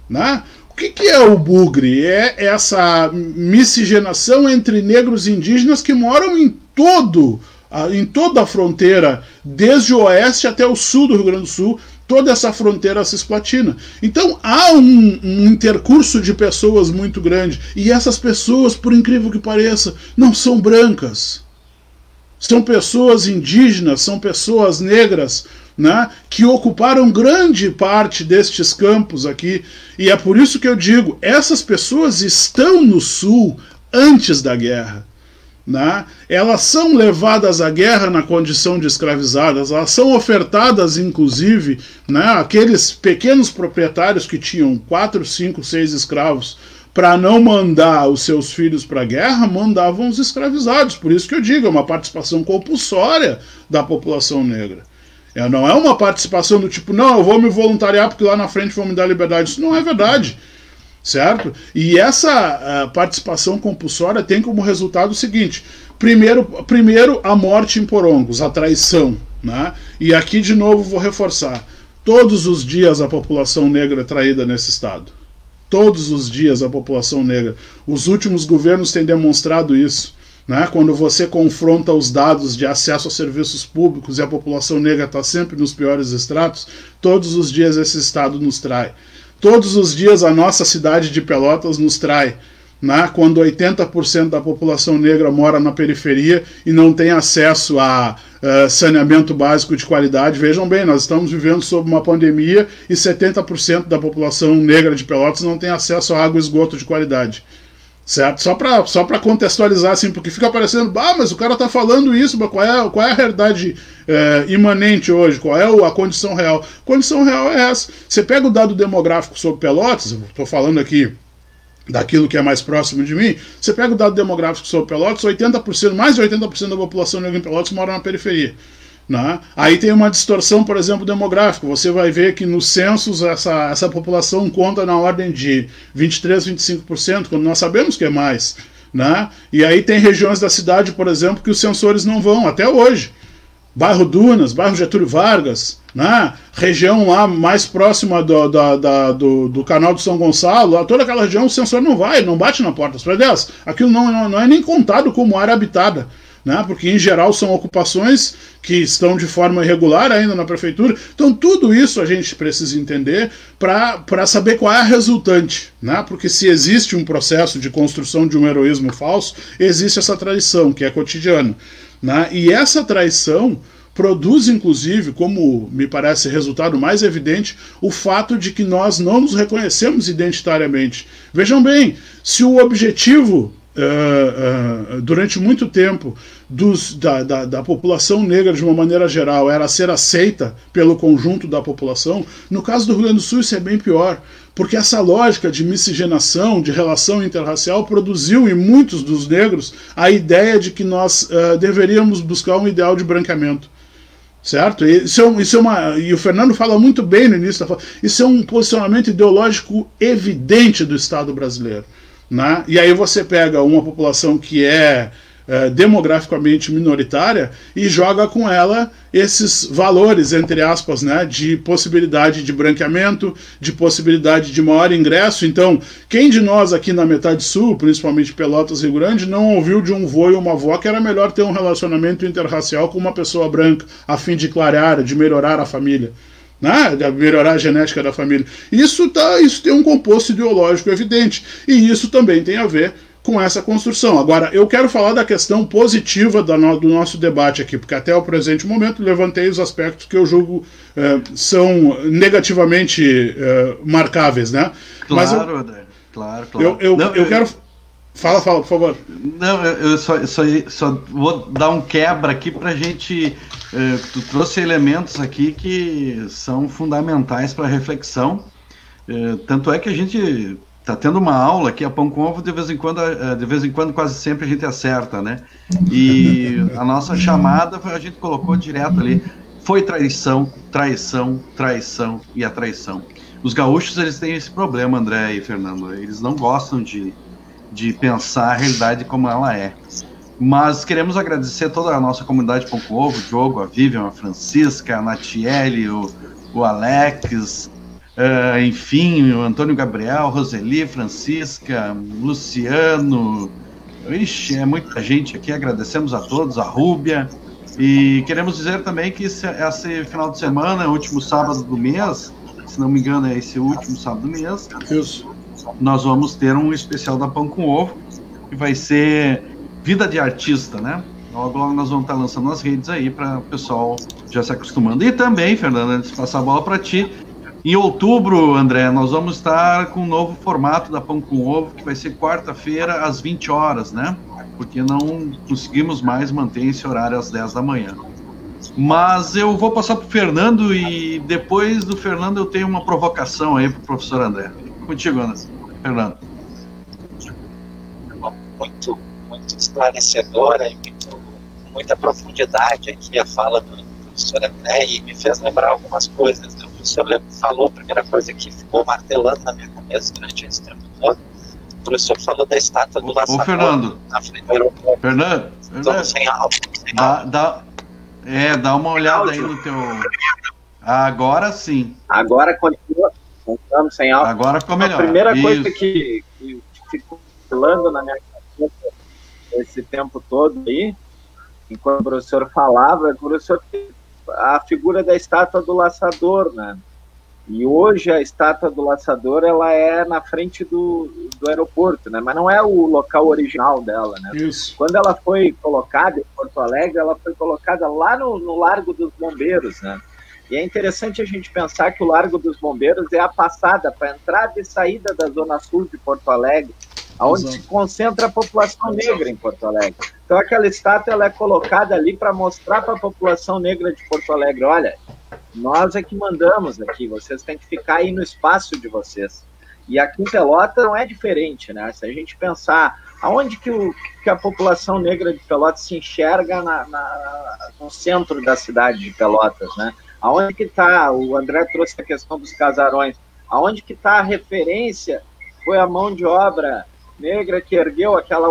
S5: Né? O que é o bugre? É essa miscigenação entre negros e indígenas que moram em toda a fronteira, desde o oeste até o sul do Rio Grande do Sul, toda essa fronteira cisplatina. Então há um intercurso de pessoas muito grande, e essas pessoas, por incrível que pareça, não são brancas. São pessoas indígenas, são pessoas negras, né, que ocuparam grande parte destes campos aqui, e é por isso que eu digo, essas pessoas estão no Sul antes da guerra. Né? Elas são levadas à guerra na condição de escravizadas, elas são ofertadas, inclusive, né, aqueles pequenos proprietários que tinham 4, 5, 6 escravos, para não mandar os seus filhos para a guerra, mandavam os escravizados. Por isso que eu digo, é uma participação compulsória da população negra. Não é uma participação do tipo, não, eu vou me voluntariar porque lá na frente vão me dar liberdade. Isso não é verdade. Certo? E essa participação compulsória tem como resultado o seguinte: primeiro a morte em Porongos, a traição. Né? E aqui de novo vou reforçar: todos os dias a população negra é traída nesse estado. Todos os dias a população negra. Os últimos governos têm demonstrado isso. Né? Quando você confronta os dados de acesso a serviços públicos e a população negra está sempre nos piores estratos, todos os dias esse estado nos trai. Todos os dias a nossa cidade de Pelotas nos trai, né, quando 80% da população negra mora na periferia e não tem acesso a saneamento básico de qualidade. Vejam bem, nós estamos vivendo sob uma pandemia e 70% da população negra de Pelotas não tem acesso a água e esgoto de qualidade. Certo? Só para contextualizar, assim, porque fica parecendo, mas o cara está falando isso, mas qual é a realidade imanente hoje? Qual é a condição real? A condição real é essa. Você pega o dado demográfico sobre Pelotas, estou falando aqui daquilo que é mais próximo de mim, você pega o dado demográfico sobre Pelotas, 80%, mais de 80% da população negra em Pelotas mora na periferia. Né? Aí tem uma distorção, por exemplo, demográfica. Você vai ver que nos censos essa população conta na ordem de 23%, 25%, quando nós sabemos que é mais. Né? E aí tem regiões da cidade, por exemplo, que os censores não vão, até hoje. Bairro Dunas, bairro Getúlio Vargas, né? Região lá mais próxima do canal do São Gonçalo, toda aquela região o censor não vai, não bate na porta. Aquilo não é nem contado como área habitada. Né, porque em geral são ocupações que estão de forma irregular ainda na prefeitura. Então tudo isso a gente precisa entender para saber qual é a resultante. Né, porque se existe um processo de construção de um heroísmo falso, existe essa traição que é cotidiana. Né, e essa traição produz, inclusive, como me parece resultado mais evidente, o fato de que nós não nos reconhecemos identitariamente. Vejam bem, se o objetivo durante muito tempo da população negra de uma maneira geral era ser aceita pelo conjunto da população, no caso do Rio Grande do Sul isso é bem pior, porque essa lógica de miscigenação, de relação interracial produziu em muitos dos negros a ideia de que nós deveríamos buscar um ideal de branqueamento. Certo? E o Fernando fala muito bem no início da fala, isso é um posicionamento ideológico evidente do Estado brasileiro. Né? E aí você pega uma população que é demograficamente minoritária e joga com ela esses valores, entre aspas, né, de possibilidade de branqueamento, de possibilidade de maior ingresso. Então, quem de nós aqui na metade sul, principalmente Pelotas e Rio Grande, não ouviu de um vô e uma avó que era melhor ter um relacionamento interracial com uma pessoa branca, a fim de clarear, de melhorar a família? Né, de melhorar a genética da família. Isso tem um composto ideológico evidente, e isso também tem a ver com essa construção. Agora, eu quero falar da questão positiva do nosso debate aqui, porque até o presente momento levantei os aspectos que eu julgo são negativamente marcáveis, né?
S3: Claro, André, claro.
S5: Eu quero... Fala, por favor.
S3: Não, eu só vou dar um quebra aqui para a gente... tu trouxe elementos aqui que são fundamentais para a reflexão. Tanto é que a gente está tendo uma aula aqui, a Pão com Ovo, de vez em quando, quase sempre a gente acerta, né? E a nossa chamada, a gente colocou direto ali, foi traição, traição, traição e a traição. Os gaúchos, eles têm esse problema, André e Fernando, eles não gostam de pensar a realidade como ela é. Mas queremos agradecer toda a nossa comunidade Pão com Ovo, o Diogo, a Vivian, a Francisca, a Natiele, o Alex, enfim, o Antônio Gabriel, Roseli, Francisca, Luciano, ixi, é muita gente aqui, agradecemos a todos, a Rúbia, e queremos dizer também que esse final de semana, último sábado do mês, se não me engano é esse último sábado do mês,
S5: isso,
S3: nós vamos ter um especial da Pão com Ovo, que vai ser Vida de Artista, né? Logo nós vamos estar lançando nas redes aí para o pessoal já se acostumando. E também, Fernando, antes de passar a bola para ti, em outubro, André, nós vamos estar com um novo formato da Pão com Ovo, que vai ser quarta-feira às 20 horas, né? Porque não conseguimos mais manter esse horário às 10 da manhã. Mas eu vou passar para o Fernando e depois do Fernando eu tenho uma provocação aí para o professor André. Contigo, Fernando.
S4: Muito esclarecedora e muita profundidade aqui a fala do professor André, e me fez lembrar algumas coisas. O professor falou, a primeira coisa que ficou martelando na minha cabeça durante esse tempo todo, o professor falou da estátua do Laçador.
S3: Ô, Fernando.
S4: Na frente do aeroporto.
S3: Fernando.
S4: Sem áudio.
S3: Dá uma olhada aí no teu... Agora sim.
S4: Agora continua. Estamos sem áudio.
S3: Agora ficou melhor.
S4: A primeira coisa que ficou martelando na minha cabeça esse tempo todo aí, enquanto o professor falava, a figura da estátua do Laçador, né? E hoje a estátua do laçador, ela é na frente do aeroporto, né? Mas não é o local original dela, né?
S5: Isso.
S4: Quando ela foi colocada em Porto Alegre, ela foi colocada lá no Largo dos Bombeiros, né? E é interessante a gente pensar que o Largo dos Bombeiros é a passada para entrada e saída da Zona Sul de Porto Alegre, onde se concentra a população negra em Porto Alegre. Então aquela estátua ela é colocada ali para mostrar para a população negra de Porto Alegre, olha, nós é que mandamos aqui, vocês têm que ficar aí no espaço de vocês. E aqui em Pelotas não é diferente, né? Se a gente pensar aonde que a população negra de Pelotas se enxerga no centro da cidade de Pelotas, né? Aonde que está, o André trouxe a questão dos casarões, aonde que está a referência foi a mão de obra negra que ergueu aquela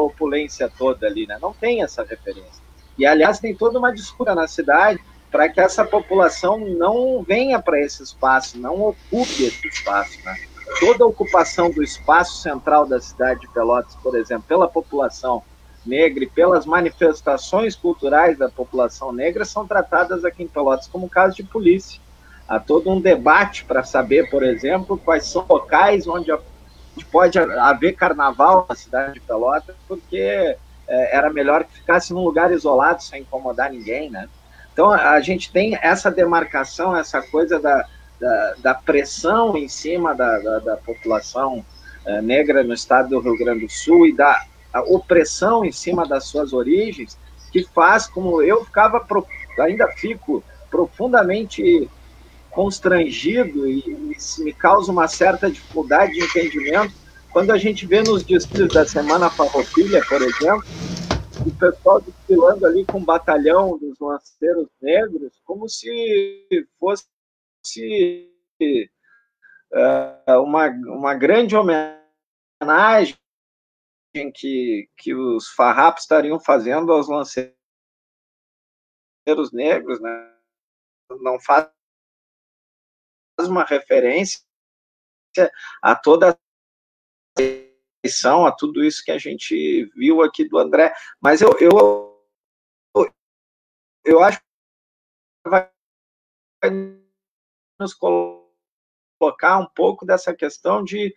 S4: opulência toda ali, né? Não tem essa referência. E, aliás, tem toda uma disputa na cidade para que essa população não venha para esse espaço, não ocupe esse espaço, né? Toda a ocupação do espaço central da cidade de Pelotas, por exemplo, pela população negra e pelas manifestações culturais da população negra são tratadas aqui em Pelotas como caso de polícia. Há todo um debate para saber, por exemplo, quais são locais onde pode haver carnaval na cidade de Pelotas, porque era melhor que ficasse num lugar isolado, sem incomodar ninguém, né? Então, a gente tem essa demarcação, essa coisa da pressão em cima da população negra no estado do Rio Grande do Sul e da opressão em cima das suas origens, que faz, como eu ainda fico profundamente constrangido e me causa uma certa dificuldade de entendimento quando a gente vê nos desfiles da Semana Farroupilha, por exemplo, o pessoal desfilando ali com o batalhão dos lanceiros negros, como se fosse uma grande homenagem que os farrapos estariam fazendo aos lanceiros negros, né? Não faz uma referência a toda a tudo isso que a gente viu aqui do André, mas eu acho que vai nos colocar um pouco dessa questão de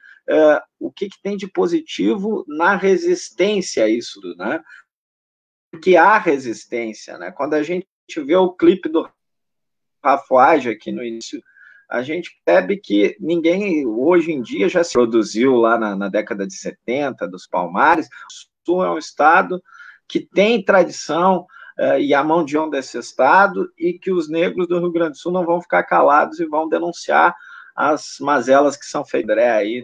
S4: o que tem de positivo na resistência a isso, né? Porque há resistência, né? Quando a gente vê o clipe do Rafuage aqui no início, a gente percebe que ninguém, hoje em dia, já se produziu lá na década de 70, dos Palmares. O Sul é um estado que tem tradição e a mão de honra desse estado, e que os negros do Rio Grande do Sul não vão ficar calados e vão denunciar as mazelas que são feitas aí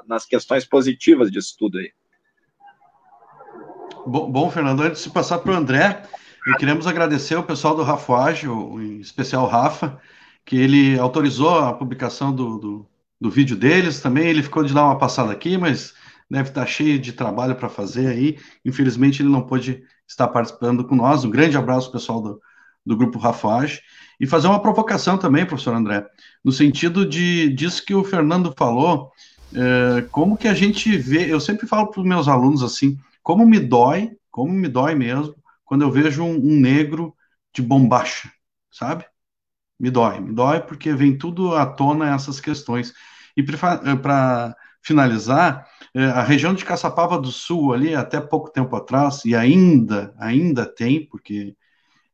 S4: nas questões positivas disso tudo aí.
S3: Bom, Fernando, antes de passar para o André, queremos agradecer ao pessoal do Rafuage, em especial o Rafa, que ele autorizou a publicação do vídeo deles também. Ele ficou de dar uma passada aqui, mas deve estar cheio de trabalho para fazer aí. Infelizmente, ele não pôde estar participando com nós. Um grande abraço, pessoal do Grupo Rafuage. E fazer uma provocação também, professor André, no sentido disso que o Fernando falou, como que a gente vê... Eu sempre falo para os meus alunos assim, como me dói mesmo, quando eu vejo um negro de bombacha, sabe? Me dói porque vem tudo à tona essas questões. E para finalizar, a região de Caçapava do Sul, ali até pouco tempo atrás, e ainda tem, porque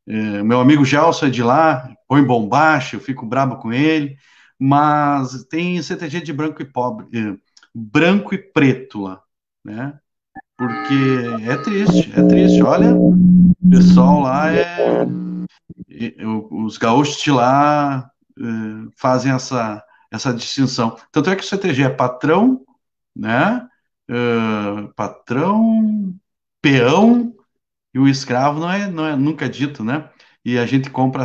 S3: meu amigo Gelson é de lá, põe bombacha, eu fico brabo com ele, mas tem CTG de branco e preto lá, né? Porque é triste, olha, o pessoal lá os gaúchos de lá fazem essa distinção. Tanto é que o CTG é patrão, né? Patrão, peão, e o escravo não é nunca dito, né? E a gente compra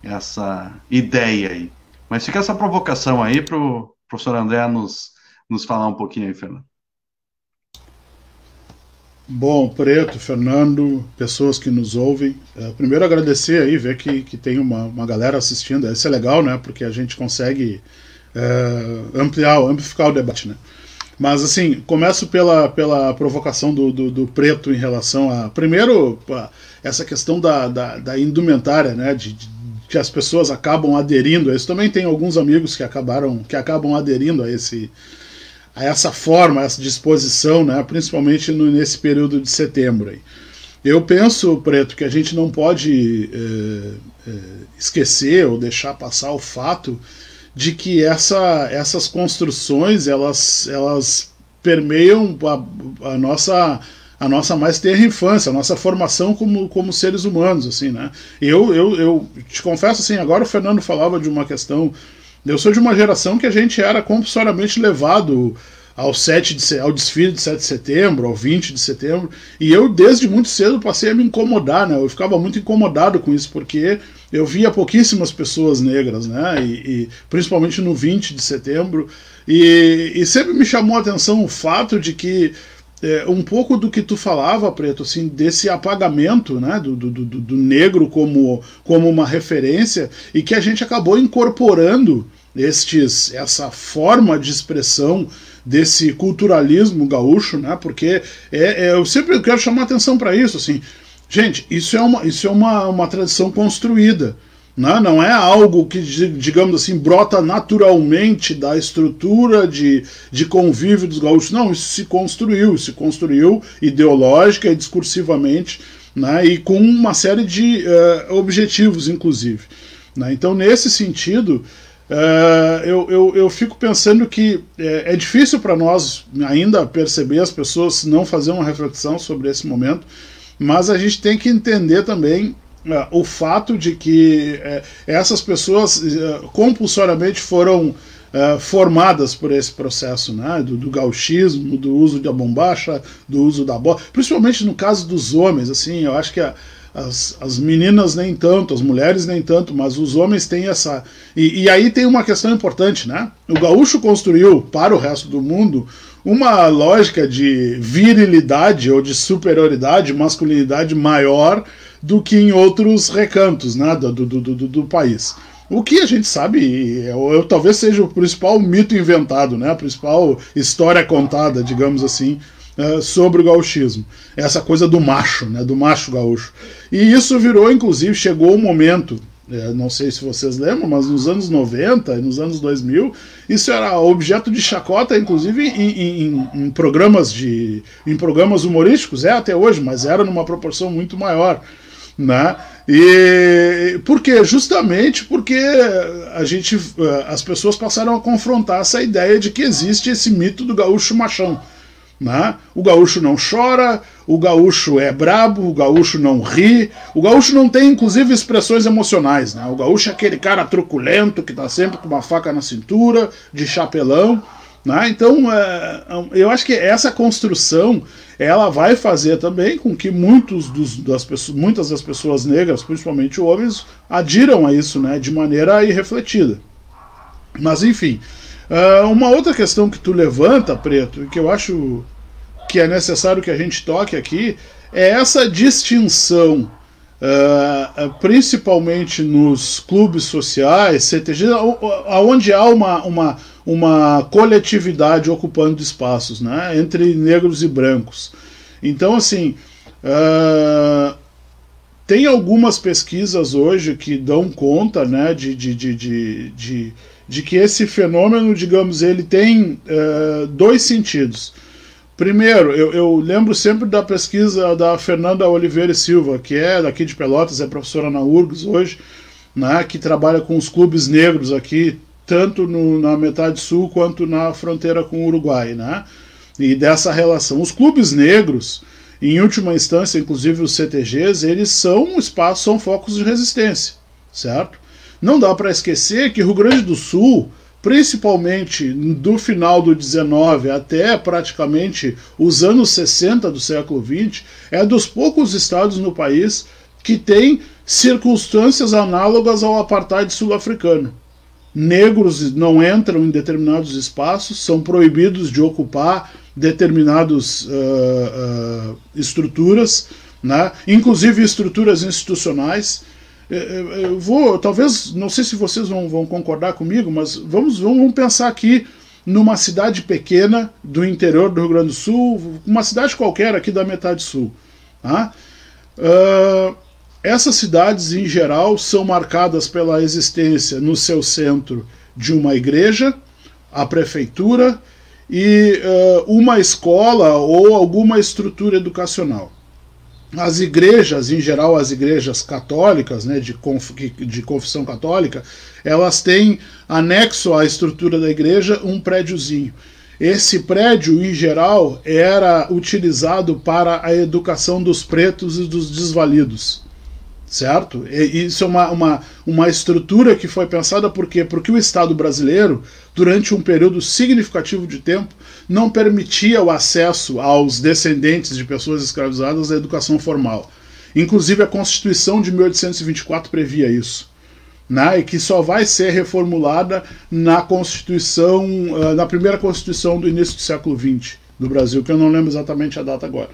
S3: essa ideia aí. Mas fica essa provocação aí para o professor André nos falar um pouquinho aí, Fernando.
S5: Bom, Preto, Fernando, pessoas que nos ouvem, primeiro agradecer aí, ver que tem uma galera assistindo. Isso é legal, né? Porque a gente consegue amplificar o debate, né? Mas assim, começo pela provocação do Preto em relação a, primeiro, essa questão da indumentária, né? que as pessoas acabam aderindo a isso. Também tem alguns amigos que acabam aderindo a essa forma, a essa disposição, né, principalmente nesse período de setembro aí. Eu penso, Preto, que a gente não pode esquecer ou deixar passar o fato de que essas construções elas permeiam a nossa mais tenra infância, a nossa formação como seres humanos, assim, né? Eu te confesso, assim, agora o Fernando falava de uma questão. Eu sou de uma geração que a gente era compulsoriamente levado ao desfile de 7 de setembro, ao 20 de setembro, e eu desde muito cedo passei a me incomodar, né? Eu ficava muito incomodado com isso, porque eu via pouquíssimas pessoas negras, né? E principalmente no 20 de setembro, e sempre me chamou a atenção o fato de que um pouco do que tu falava, Preto, assim, desse apagamento, né, do negro como uma referência, e que a gente acabou incorporando essa forma de expressão desse culturalismo gaúcho, né? Porque eu sempre quero chamar atenção para isso, assim, gente, isso é uma tradição construída, né? Não é algo que, digamos assim, brota naturalmente da estrutura de convívio dos gaúchos. Não, isso se construiu ideológica e discursivamente, né? E com uma série de objetivos, inclusive, né? Então, nesse sentido, eu fico pensando que é difícil para nós ainda perceber, as pessoas não fazer uma reflexão sobre esse momento, mas a gente tem que entender também o fato de que essas pessoas compulsoriamente foram formadas por esse processo, né, do gauchismo, do uso da bombacha, do uso da bola, principalmente no caso dos homens. Assim, eu acho que as meninas nem tanto, as mulheres nem tanto, mas os homens têm essa... E aí tem uma questão importante, né? O gaúcho construiu para o resto do mundo uma lógica de virilidade ou de superioridade, masculinidade maior do que em outros recantos, né, do país. O que a gente sabe, talvez seja o principal mito inventado, né, a principal história contada, digamos assim, sobre o gauchismo. Essa coisa do macho, né, do macho gaúcho. E isso virou, inclusive, chegou um momento, não sei se vocês lembram, mas nos anos 90 e nos anos 2000, isso era objeto de chacota, inclusive em programas humorísticos, até hoje, mas era numa proporção muito maior, né? E por quê? Justamente porque as pessoas passaram a confrontar essa ideia de que existe esse mito do gaúcho machão, né? O gaúcho não chora, o gaúcho é brabo, o gaúcho não ri, o gaúcho não tem, inclusive, expressões emocionais, né? O gaúcho é aquele cara truculento que tá sempre com uma faca na cintura, de chapelão, né? Então, eu acho que essa construção ela vai fazer também com que muitas das pessoas negras, principalmente homens, adiram a isso, né, de maneira irrefletida. Mas, enfim, uma outra questão que tu levanta, Preto, e que eu acho que é necessário que a gente toque aqui, é essa distinção, principalmente nos clubes sociais, CTG, onde há uma coletividade ocupando espaços, né, entre negros e brancos. Então, assim, tem algumas pesquisas hoje que dão conta, né, de que esse fenômeno, digamos, ele tem dois sentidos. Primeiro, eu lembro sempre da pesquisa da Fernanda Oliveira e Silva, que é daqui de Pelotas, é professora na URGS hoje, né, que trabalha com os clubes negros aqui, tanto na metade sul quanto na fronteira com o Uruguai, né? E dessa relação. Os clubes negros, em última instância, inclusive os CTGs, eles são espaços, são focos de resistência, certo? Não dá para esquecer que o Rio Grande do Sul, principalmente do final do 19 até praticamente os anos 60 do século 20, é dos poucos estados no país que tem circunstâncias análogas ao apartheid sul-africano. Negros não entram em determinados espaços, são proibidos de ocupar determinadas estruturas, né? Inclusive estruturas institucionais. Talvez, não sei se vocês vão concordar comigo, mas vamos pensar aqui numa cidade pequena do interior do Rio Grande do Sul, uma cidade qualquer aqui da metade sul. Tá? Essas cidades, em geral, são marcadas pela existência no seu centro de uma igreja, a prefeitura e uma escola ou alguma estrutura educacional. As igrejas, em geral as igrejas católicas, né, de confissão católica, elas têm anexo à estrutura da igreja um prédiozinho. Esse prédio, em geral, era utilizado para a educação dos pretos e dos desvalidos. Certo? E isso é uma estrutura que foi pensada por quê? Porque o Estado brasileiro, durante um período significativo de tempo, não permitia o acesso aos descendentes de pessoas escravizadas à educação formal. Inclusive a Constituição de 1824 previa isso, né? E que só vai ser reformulada na Constituição, na primeira Constituição do início do século XX do Brasil, que eu não lembro exatamente a data agora.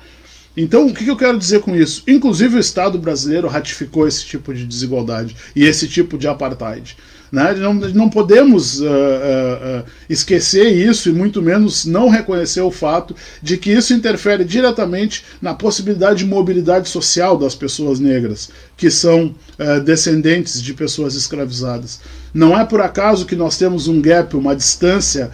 S5: Então, o que eu quero dizer com isso? Inclusive o Estado brasileiro ratificou esse tipo de desigualdade e esse tipo de apartheid. Né? Não podemos esquecer isso e muito menos não reconhecer o fato de que isso interfere diretamente na possibilidade de mobilidade social das pessoas negras, que são descendentes de pessoas escravizadas. Não é por acaso que nós temos um gap, uma distância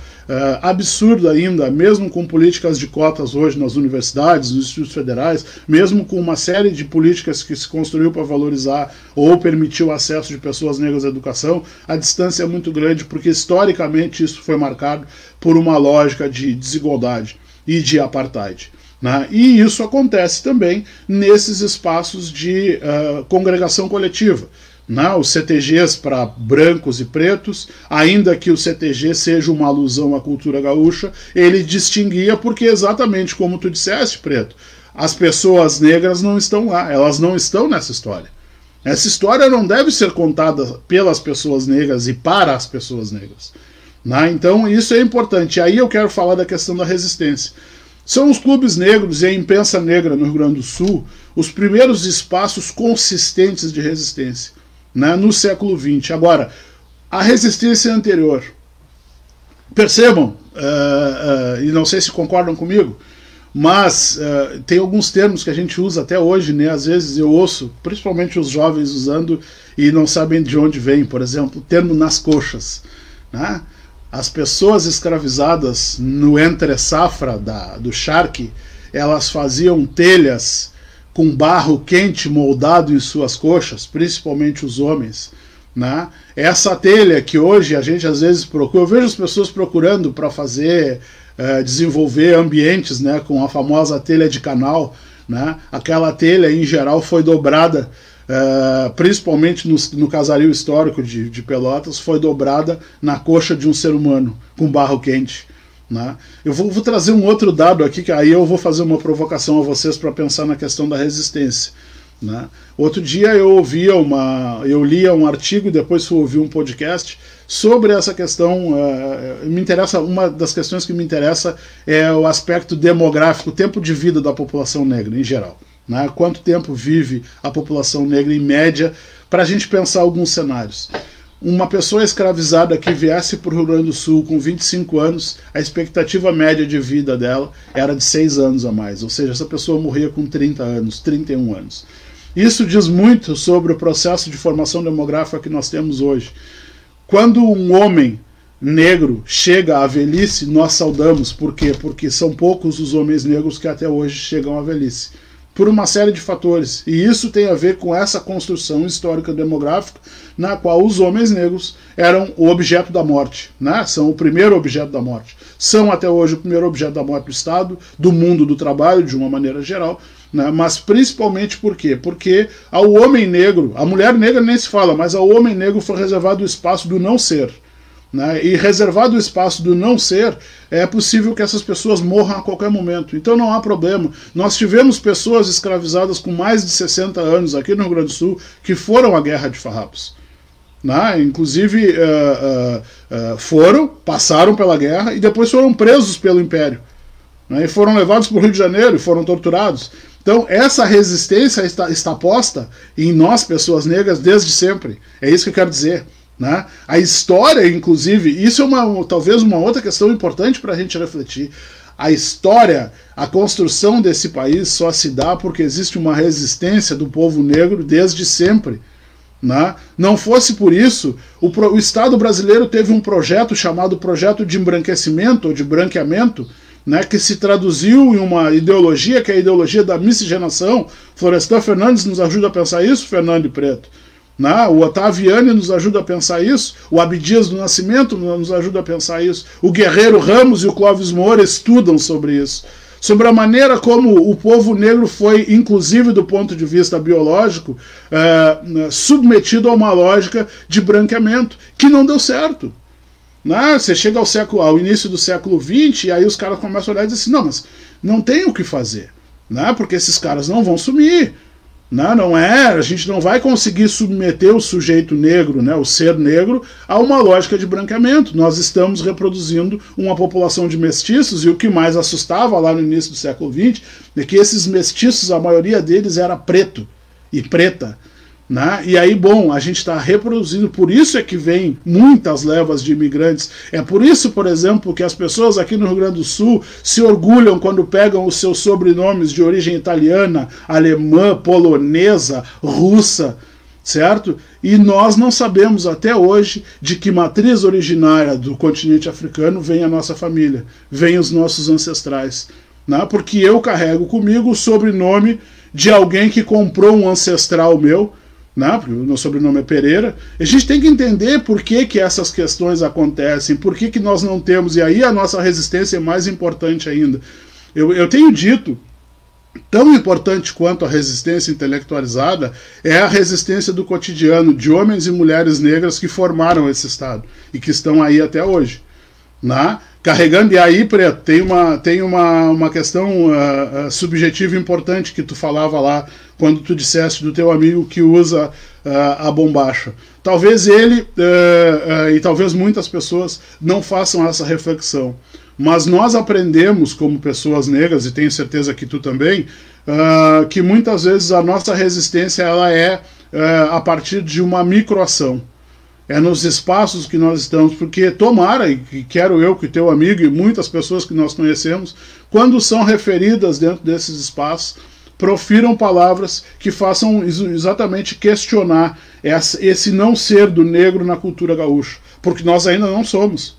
S5: absurda ainda, mesmo com políticas de cotas hoje nas universidades, nos institutos federais, mesmo com uma série de políticas que se construiu para valorizar ou permitir o acesso de pessoas negras à educação, a distância é muito grande porque historicamente isso foi marcado por uma lógica de desigualdade e de apartheid. Né? E isso acontece também nesses espaços de congregação coletiva. Né? Os CTGs para brancos e pretos, ainda que o CTG seja uma alusão à cultura gaúcha, ele distinguia porque exatamente como tu disseste, Preto, as pessoas negras não estão lá, elas não estão nessa história. Essa história não deve ser contada pelas pessoas negras e para as pessoas negras. Né? Então isso é importante. E aí eu quero falar da questão da resistência. São os clubes negros e a imprensa negra no Rio Grande do Sul os primeiros espaços consistentes de resistência, né, no século XX. Agora, a resistência anterior. Percebam, e não sei se concordam comigo, mas tem alguns termos que a gente usa até hoje, né? Às vezes eu ouço, principalmente os jovens usando e não sabem de onde vem. Por exemplo, o termo nas coxas. Né? As pessoas escravizadas no entre-safra do charque, elas faziam telhas com barro quente moldado em suas coxas, principalmente os homens. Né? Essa telha que hoje a gente às vezes procura, eu vejo as pessoas procurando para fazer, desenvolver ambientes, né, com a famosa telha de canal. Né? Aquela telha em geral foi dobrada, principalmente no casario histórico de Pelotas, foi dobrada na coxa de um ser humano, com barro quente. Né? Eu vou trazer um outro dado aqui, que aí eu vou fazer uma provocação a vocês para pensar na questão da resistência. Né? Outro dia eu lia um artigo e depois fui ouvir um podcast sobre essa questão. Uma das questões que me interessa é o aspecto demográfico, o tempo de vida da população negra em geral. Né? Quanto tempo vive a população negra em média, para a gente pensar alguns cenários. Uma pessoa escravizada que viesse para o Rio Grande do Sul com 25 anos, a expectativa média de vida dela era de 6 anos a mais, ou seja, essa pessoa morria com 30 anos, 31 anos. Isso diz muito sobre o processo de formação demográfica que nós temos hoje. Quando um homem negro chega à velhice, nós saudamos. Por quê? Porque são poucos os homens negros que até hoje chegam à velhice. Por uma série de fatores. E isso tem a ver com essa construção histórica demográfica na qual os homens negros eram o objeto da morte. Né? São o primeiro objeto da morte. São até hoje o primeiro objeto da morte do Estado, do mundo do trabalho, de uma maneira geral. Né? Mas principalmente por quê? Porque ao homem negro, a mulher negra nem se fala, mas ao homem negro foi reservado o espaço do não ser. Né? E reservado o espaço do não ser, é possível que essas pessoas morram a qualquer momento. Então não há problema. Nós tivemos pessoas escravizadas com mais de 60 anos aqui no Rio Grande do Sul que foram à Guerra de Farrapos. Né? Inclusive passaram pela guerra e depois foram presos pelo Império. Né? E foram levados para o Rio de Janeiro e foram torturados. Então essa resistência está posta em nós, pessoas negras, desde sempre. É isso que eu quero dizer. Né? A história, inclusive, isso é talvez uma outra questão importante para a gente refletir. A história, a construção desse país só se dá porque existe uma resistência do povo negro desde sempre. Né? Não fosse por isso, o Estado brasileiro teve um projeto chamado Projeto de Embranquecimento ou de Branqueamento, né, que se traduziu em uma ideologia, que é a ideologia da miscigenação. Florestan Fernandes nos ajuda a pensar isso, Fernando e Preto. Né? O Otaviani nos ajuda a pensar isso, o Abdias do Nascimento nos ajuda a pensar isso, o Guerreiro Ramos e o Clóvis Moura estudam sobre isso, sobre a maneira como o povo negro foi, inclusive do ponto de vista biológico, submetido a uma lógica de branqueamento, que não deu certo. Né? Você chega ao início do século XX e aí os caras começam a olhar e dizem assim, não, mas não tem o que fazer, né? Porque esses caras não vão sumir. Não é, a gente não vai conseguir submeter o sujeito negro, né, o ser negro, a uma lógica de branqueamento. Nós estamos reproduzindo uma população de mestiços, e o que mais assustava lá no início do século XX é que esses mestiços, a maioria deles era preto e preta. Né? E aí, bom, a gente está reproduzindo, por isso é que vem muitas levas de imigrantes. É por isso, por exemplo, que as pessoas aqui no Rio Grande do Sul se orgulham quando pegam os seus sobrenomes de origem italiana, alemã, polonesa, russa, certo? E nós não sabemos até hoje de que matriz originária do continente africano vem a nossa família, vem os nossos ancestrais. Né? Porque eu carrego comigo o sobrenome de alguém que comprou um ancestral meu, né, porque o meu sobrenome é Pereira. A gente tem que entender por que essas questões acontecem, por que nós não temos, e aí a nossa resistência é mais importante ainda. Eu tenho dito, tão importante quanto a resistência intelectualizada é a resistência do cotidiano, de homens e mulheres negras que formaram esse Estado, e que estão aí até hoje. Né? Carregando, e aí, Preto, tem uma questão subjetiva importante que tu falava lá, quando tu disseste do teu amigo que usa a bombacha. Talvez ele, e talvez muitas pessoas, não façam essa reflexão. Mas nós aprendemos, como pessoas negras, e tenho certeza que tu também, que muitas vezes a nossa resistência ela é a partir de uma microação. É nos espaços que nós estamos, porque tomara, e quero eu que teu amigo e muitas pessoas que nós conhecemos, quando são referidas dentro desses espaços, profiram palavras que façam exatamente questionar esse não ser do negro na cultura gaúcha, porque nós ainda não somos.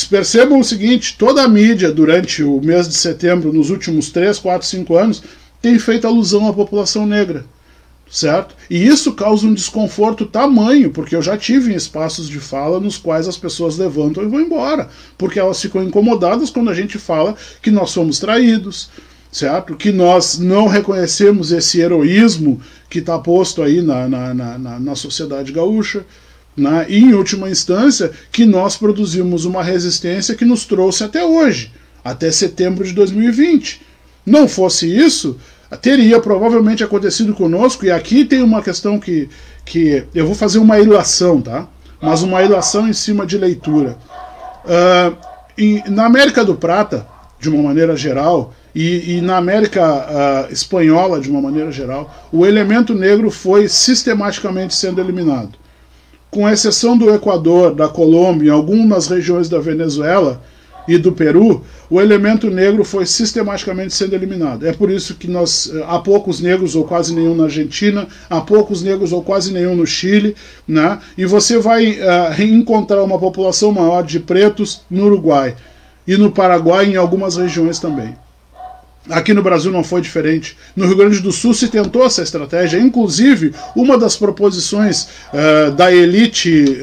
S5: Percebam o seguinte, toda a mídia durante o mês de setembro, nos últimos 3, 4, 5 anos, tem feito alusão à população negra. Certo? E isso causa um desconforto tamanho, porque eu já tive em espaços de fala nos quais as pessoas levantam e vão embora, porque elas ficam incomodadas quando a gente fala que nós somos traídos, certo? Que nós não reconhecemos esse heroísmo que está posto aí na sociedade gaúcha, né? E, em última instância, que nós produzimos uma resistência que nos trouxe até hoje, até setembro de 2020. Não fosse isso, teria provavelmente acontecido conosco, e aqui tem uma questão que eu vou fazer uma ilação, tá? Mas uma ilação em cima de leitura. Na América do Prata, de uma maneira geral, e na América espanhola, de uma maneira geral, o elemento negro foi sistematicamente sendo eliminado. Com exceção do Equador, da Colômbia, em algumas regiões da Venezuela e do Peru, o elemento negro foi sistematicamente sendo eliminado. É por isso que há poucos negros ou quase nenhum na Argentina, há poucos negros ou quase nenhum no Chile, né? E você vai encontrar uma população maior de pretos no Uruguai e no Paraguai, em algumas regiões também. Aqui no Brasil não foi diferente. No Rio Grande do Sul se tentou essa estratégia. Inclusive, uma das proposições da elite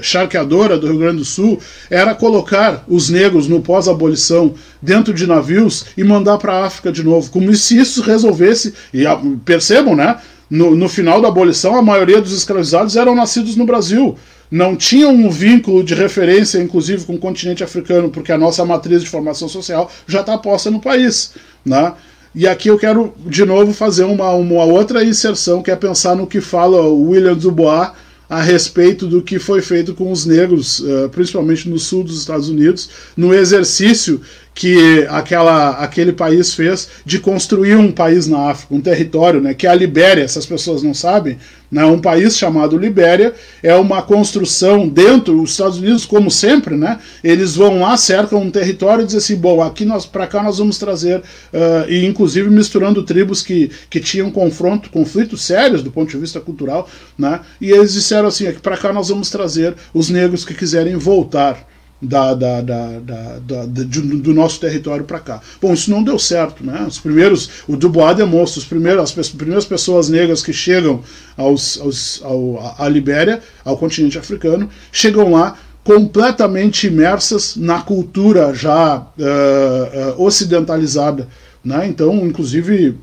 S5: charqueadora do Rio Grande do Sul era colocar os negros no pós-abolição dentro de navios e mandar para a África de novo. Como se isso resolvesse... E percebam, né? No final da abolição, a maioria dos escravizados eram nascidos no Brasil. Não tinham um vínculo de referência, inclusive, com o continente africano, porque a nossa matriz de formação social já está posta no país. Né? E aqui eu quero, de novo, fazer uma outra inserção, que é pensar no que fala o William Dubois a respeito do que foi feito com os negros, principalmente no sul dos Estados Unidos, no exercício que aquele país fez de construir um país na África, um território, né, que é a Libéria. Essas pessoas não sabem, né, um país chamado Libéria é uma construção dentro dos Estados Unidos, como sempre, né, eles vão lá, cercam um território e dizem assim, bom, aqui para cá nós vamos trazer, e inclusive misturando tribos que tinham conflitos sérios do ponto de vista cultural, né, e eles disseram assim, aqui para cá nós vamos trazer os negros que quiserem voltar do nosso território para cá. Bom, isso não deu certo, né? O Dubois demonstra, as primeiras pessoas negras que chegam à Libéria, ao continente africano, chegam lá completamente imersas na cultura já ocidentalizada, né? Então, inclusive,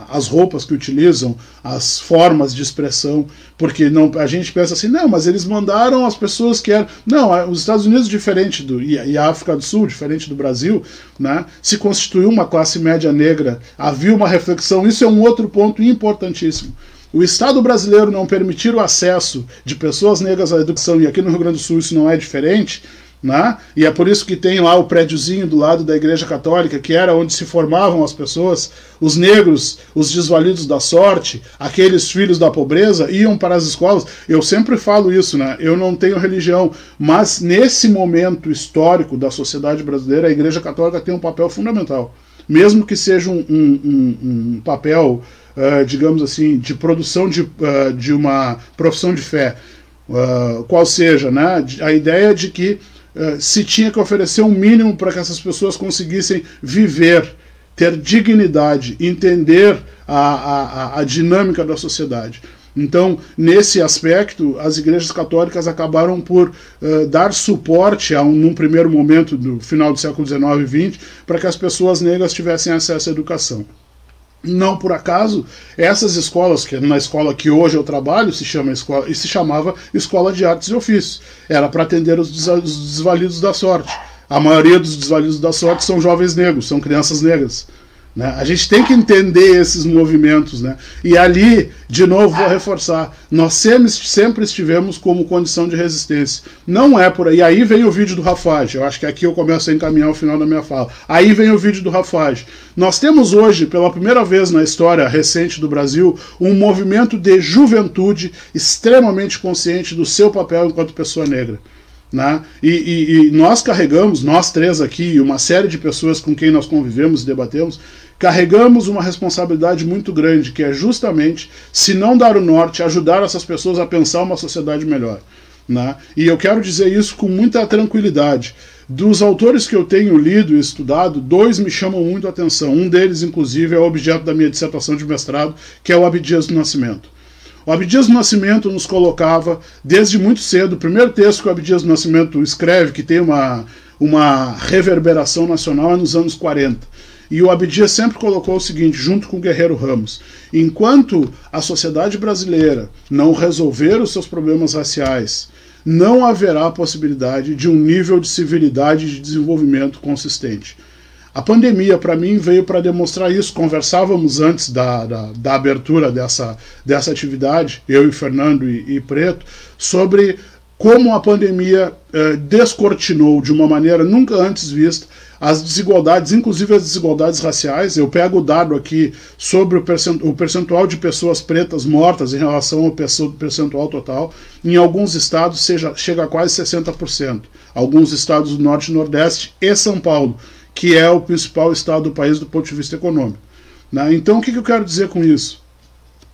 S5: as roupas que utilizam, as formas de expressão, porque a gente pensa assim, não, mas eles mandaram as pessoas que eram... Não, os Estados Unidos, diferente e a África do Sul, diferente do Brasil, né, se constituiu uma classe média negra, havia uma reflexão, isso é um outro ponto importantíssimo. O Estado brasileiro não permitir o acesso de pessoas negras à educação, e aqui no Rio Grande do Sul isso não é diferente, né? E é por isso que tem lá o prédiozinho do lado da Igreja Católica, que era onde se formavam as pessoas, os negros, os desvalidos da sorte, aqueles filhos da pobreza, iam para as escolas. Eu sempre falo isso, né? Eu não tenho religião, mas nesse momento histórico da sociedade brasileira, a Igreja Católica tem um papel fundamental. Mesmo que seja um papel, digamos assim, de produção de uma profissão de fé, qual seja, né? A ideia de que se tinha que oferecer um mínimo para que essas pessoas conseguissem viver, ter dignidade, entender a dinâmica da sociedade. Então, nesse aspecto, as igrejas católicas acabaram por dar suporte, num primeiro momento, no final do século XIX e XX, para que as pessoas negras tivessem acesso à educação. Não por acaso, essas escolas, que na escola que hoje eu trabalho, se chamava Escola de Artes e Ofícios. Era para atender os desvalidos da sorte. A maioria dos desvalidos da sorte são jovens negros, são crianças negras. Né? A gente tem que entender esses movimentos, né? E ali, de novo, vou reforçar, nós sempre estivemos como condição de resistência. Não é por aí. Aí vem o vídeo do Rafage. Eu acho que aqui eu começo a encaminhar o final da minha fala. Aí vem o vídeo do Rafage. Nós temos hoje, pela primeira vez na história recente do Brasil, um movimento de juventude extremamente consciente do seu papel enquanto pessoa negra. Né? E nós carregamos, nós três aqui, e uma série de pessoas com quem nós convivemos e debatemos, carregamos uma responsabilidade muito grande, que é justamente, se não dar o norte, ajudar essas pessoas a pensar uma sociedade melhor. Né? E eu quero dizer isso com muita tranquilidade. Dos autores que eu tenho lido e estudado, dois me chamam muito a atenção. Um deles, inclusive, é o objeto da minha dissertação de mestrado, que é o Abdias do Nascimento. O Abdias do Nascimento nos colocava, desde muito cedo, o primeiro texto que o Abdias do Nascimento escreve, que tem uma reverberação nacional, é nos anos 40. E o Abdias sempre colocou o seguinte, junto com o Guerreiro Ramos: enquanto a sociedade brasileira não resolver os seus problemas raciais, não haverá possibilidade de um nível de civilidade e de desenvolvimento consistente. A pandemia, para mim, veio para demonstrar isso. Conversávamos antes da abertura dessa atividade, eu e Fernando e Preto, sobre como a pandemia descortinou de uma maneira nunca antes vista as desigualdades, inclusive as desigualdades raciais. Eu pego o dado aqui sobre o percentual de pessoas pretas mortas em relação ao percentual total. Em alguns estados chega a quase 60%. Alguns estados do Norte e Nordeste e São Paulo, que é o principal estado do país do ponto de vista econômico. Né? Então, o que eu quero dizer com isso?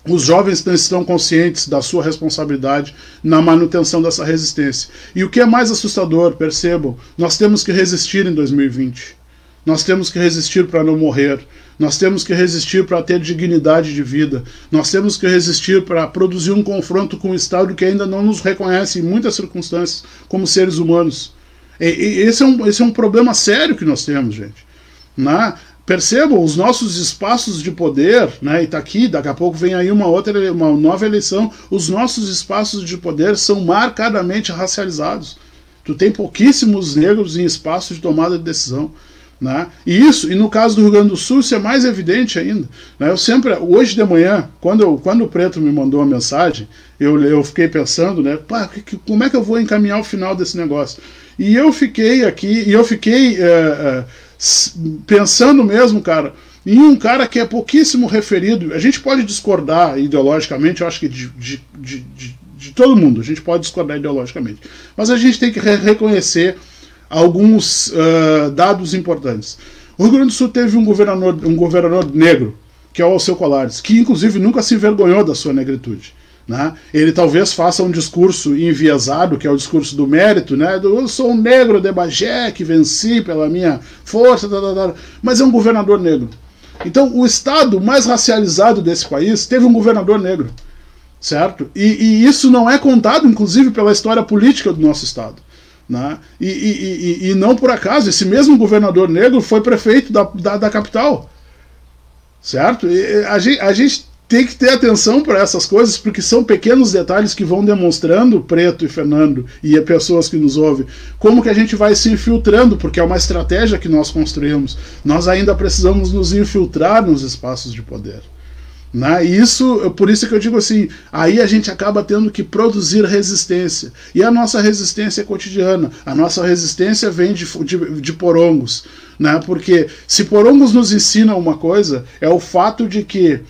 S5: Os jovens estão conscientes da sua responsabilidade na manutenção dessa resistência. E o que é mais assustador, percebam, nós temos que resistir em 2020. Nós temos que resistir para não morrer. Nós temos que resistir para ter dignidade de vida. Nós temos que resistir para produzir um confronto com o Estado que ainda não nos reconhece em muitas circunstâncias como seres humanos. Esse é um problema sério que nós temos, gente. Né? Percebam, os nossos espaços de poder, né, e está aqui, daqui a pouco vem aí uma nova eleição, os nossos espaços de poder são marcadamente racializados. Tu tem pouquíssimos negros em espaços de tomada de decisão. Né? E no caso do Rio Grande do Sul, isso é mais evidente ainda. Né? Eu sempre, hoje de manhã, quando o Preto me mandou a mensagem, eu fiquei pensando, né, como é que eu vou encaminhar o final desse negócio? E eu fiquei aqui, pensando mesmo, cara, em um cara que é pouquíssimo referido. A gente pode discordar ideologicamente, eu acho que de todo mundo, a gente pode discordar ideologicamente, mas a gente tem que reconhecer alguns dados importantes. O Rio Grande do Sul teve um governador negro, que é o Alceu Colares, que inclusive nunca se envergonhou da sua negritude. Né? Ele talvez faça um discurso enviesado, que é o discurso do mérito, né? Eu sou um negro de Bagé, que venci pela minha força, mas é um governador negro. Então, o estado mais racializado desse país teve um governador negro, certo? E isso não é contado, inclusive, pela história política do nosso estado. Né? E não por acaso, esse mesmo governador negro foi prefeito da capital, certo? E a gente tem que ter atenção para essas coisas, porque são pequenos detalhes que vão demonstrando, Preto e Fernando e as pessoas que nos ouvem, como que a gente vai se infiltrando, porque é uma estratégia que nós construímos. Nós ainda precisamos nos infiltrar nos espaços de poder. Né? E por isso que eu digo assim, aí a gente acaba tendo que produzir resistência. E a nossa resistência é cotidiana. A nossa resistência vem de porongos. Né? Porque se porongos nos ensinam uma coisa, é o fato de que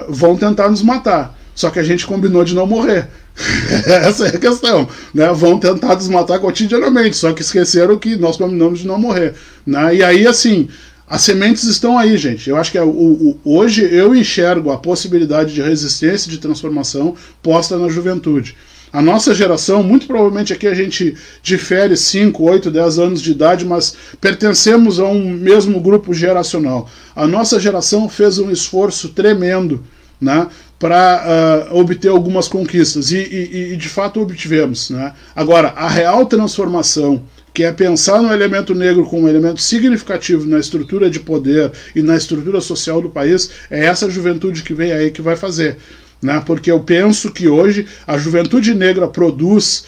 S5: vão tentar nos matar, só que a gente combinou de não morrer. Essa é a questão, né? Vão tentar nos matar cotidianamente, só que esqueceram que nós combinamos de não morrer, né? E aí, assim, as sementes estão aí, gente. Eu acho que hoje eu enxergo a possibilidade de resistência, de transformação posta na juventude. A nossa geração, muito provavelmente aqui a gente difere 5, 8, 10 anos de idade, mas pertencemos a um mesmo grupo geracional. A nossa geração fez um esforço tremendo, né, para obter algumas conquistas, e de fato obtivemos. Né? Agora, a real transformação, que é pensar no elemento negro como um elemento significativo na estrutura de poder e na estrutura social do país, é essa juventude que vem aí que vai fazer. Né? Porque eu penso que hoje a juventude negra produz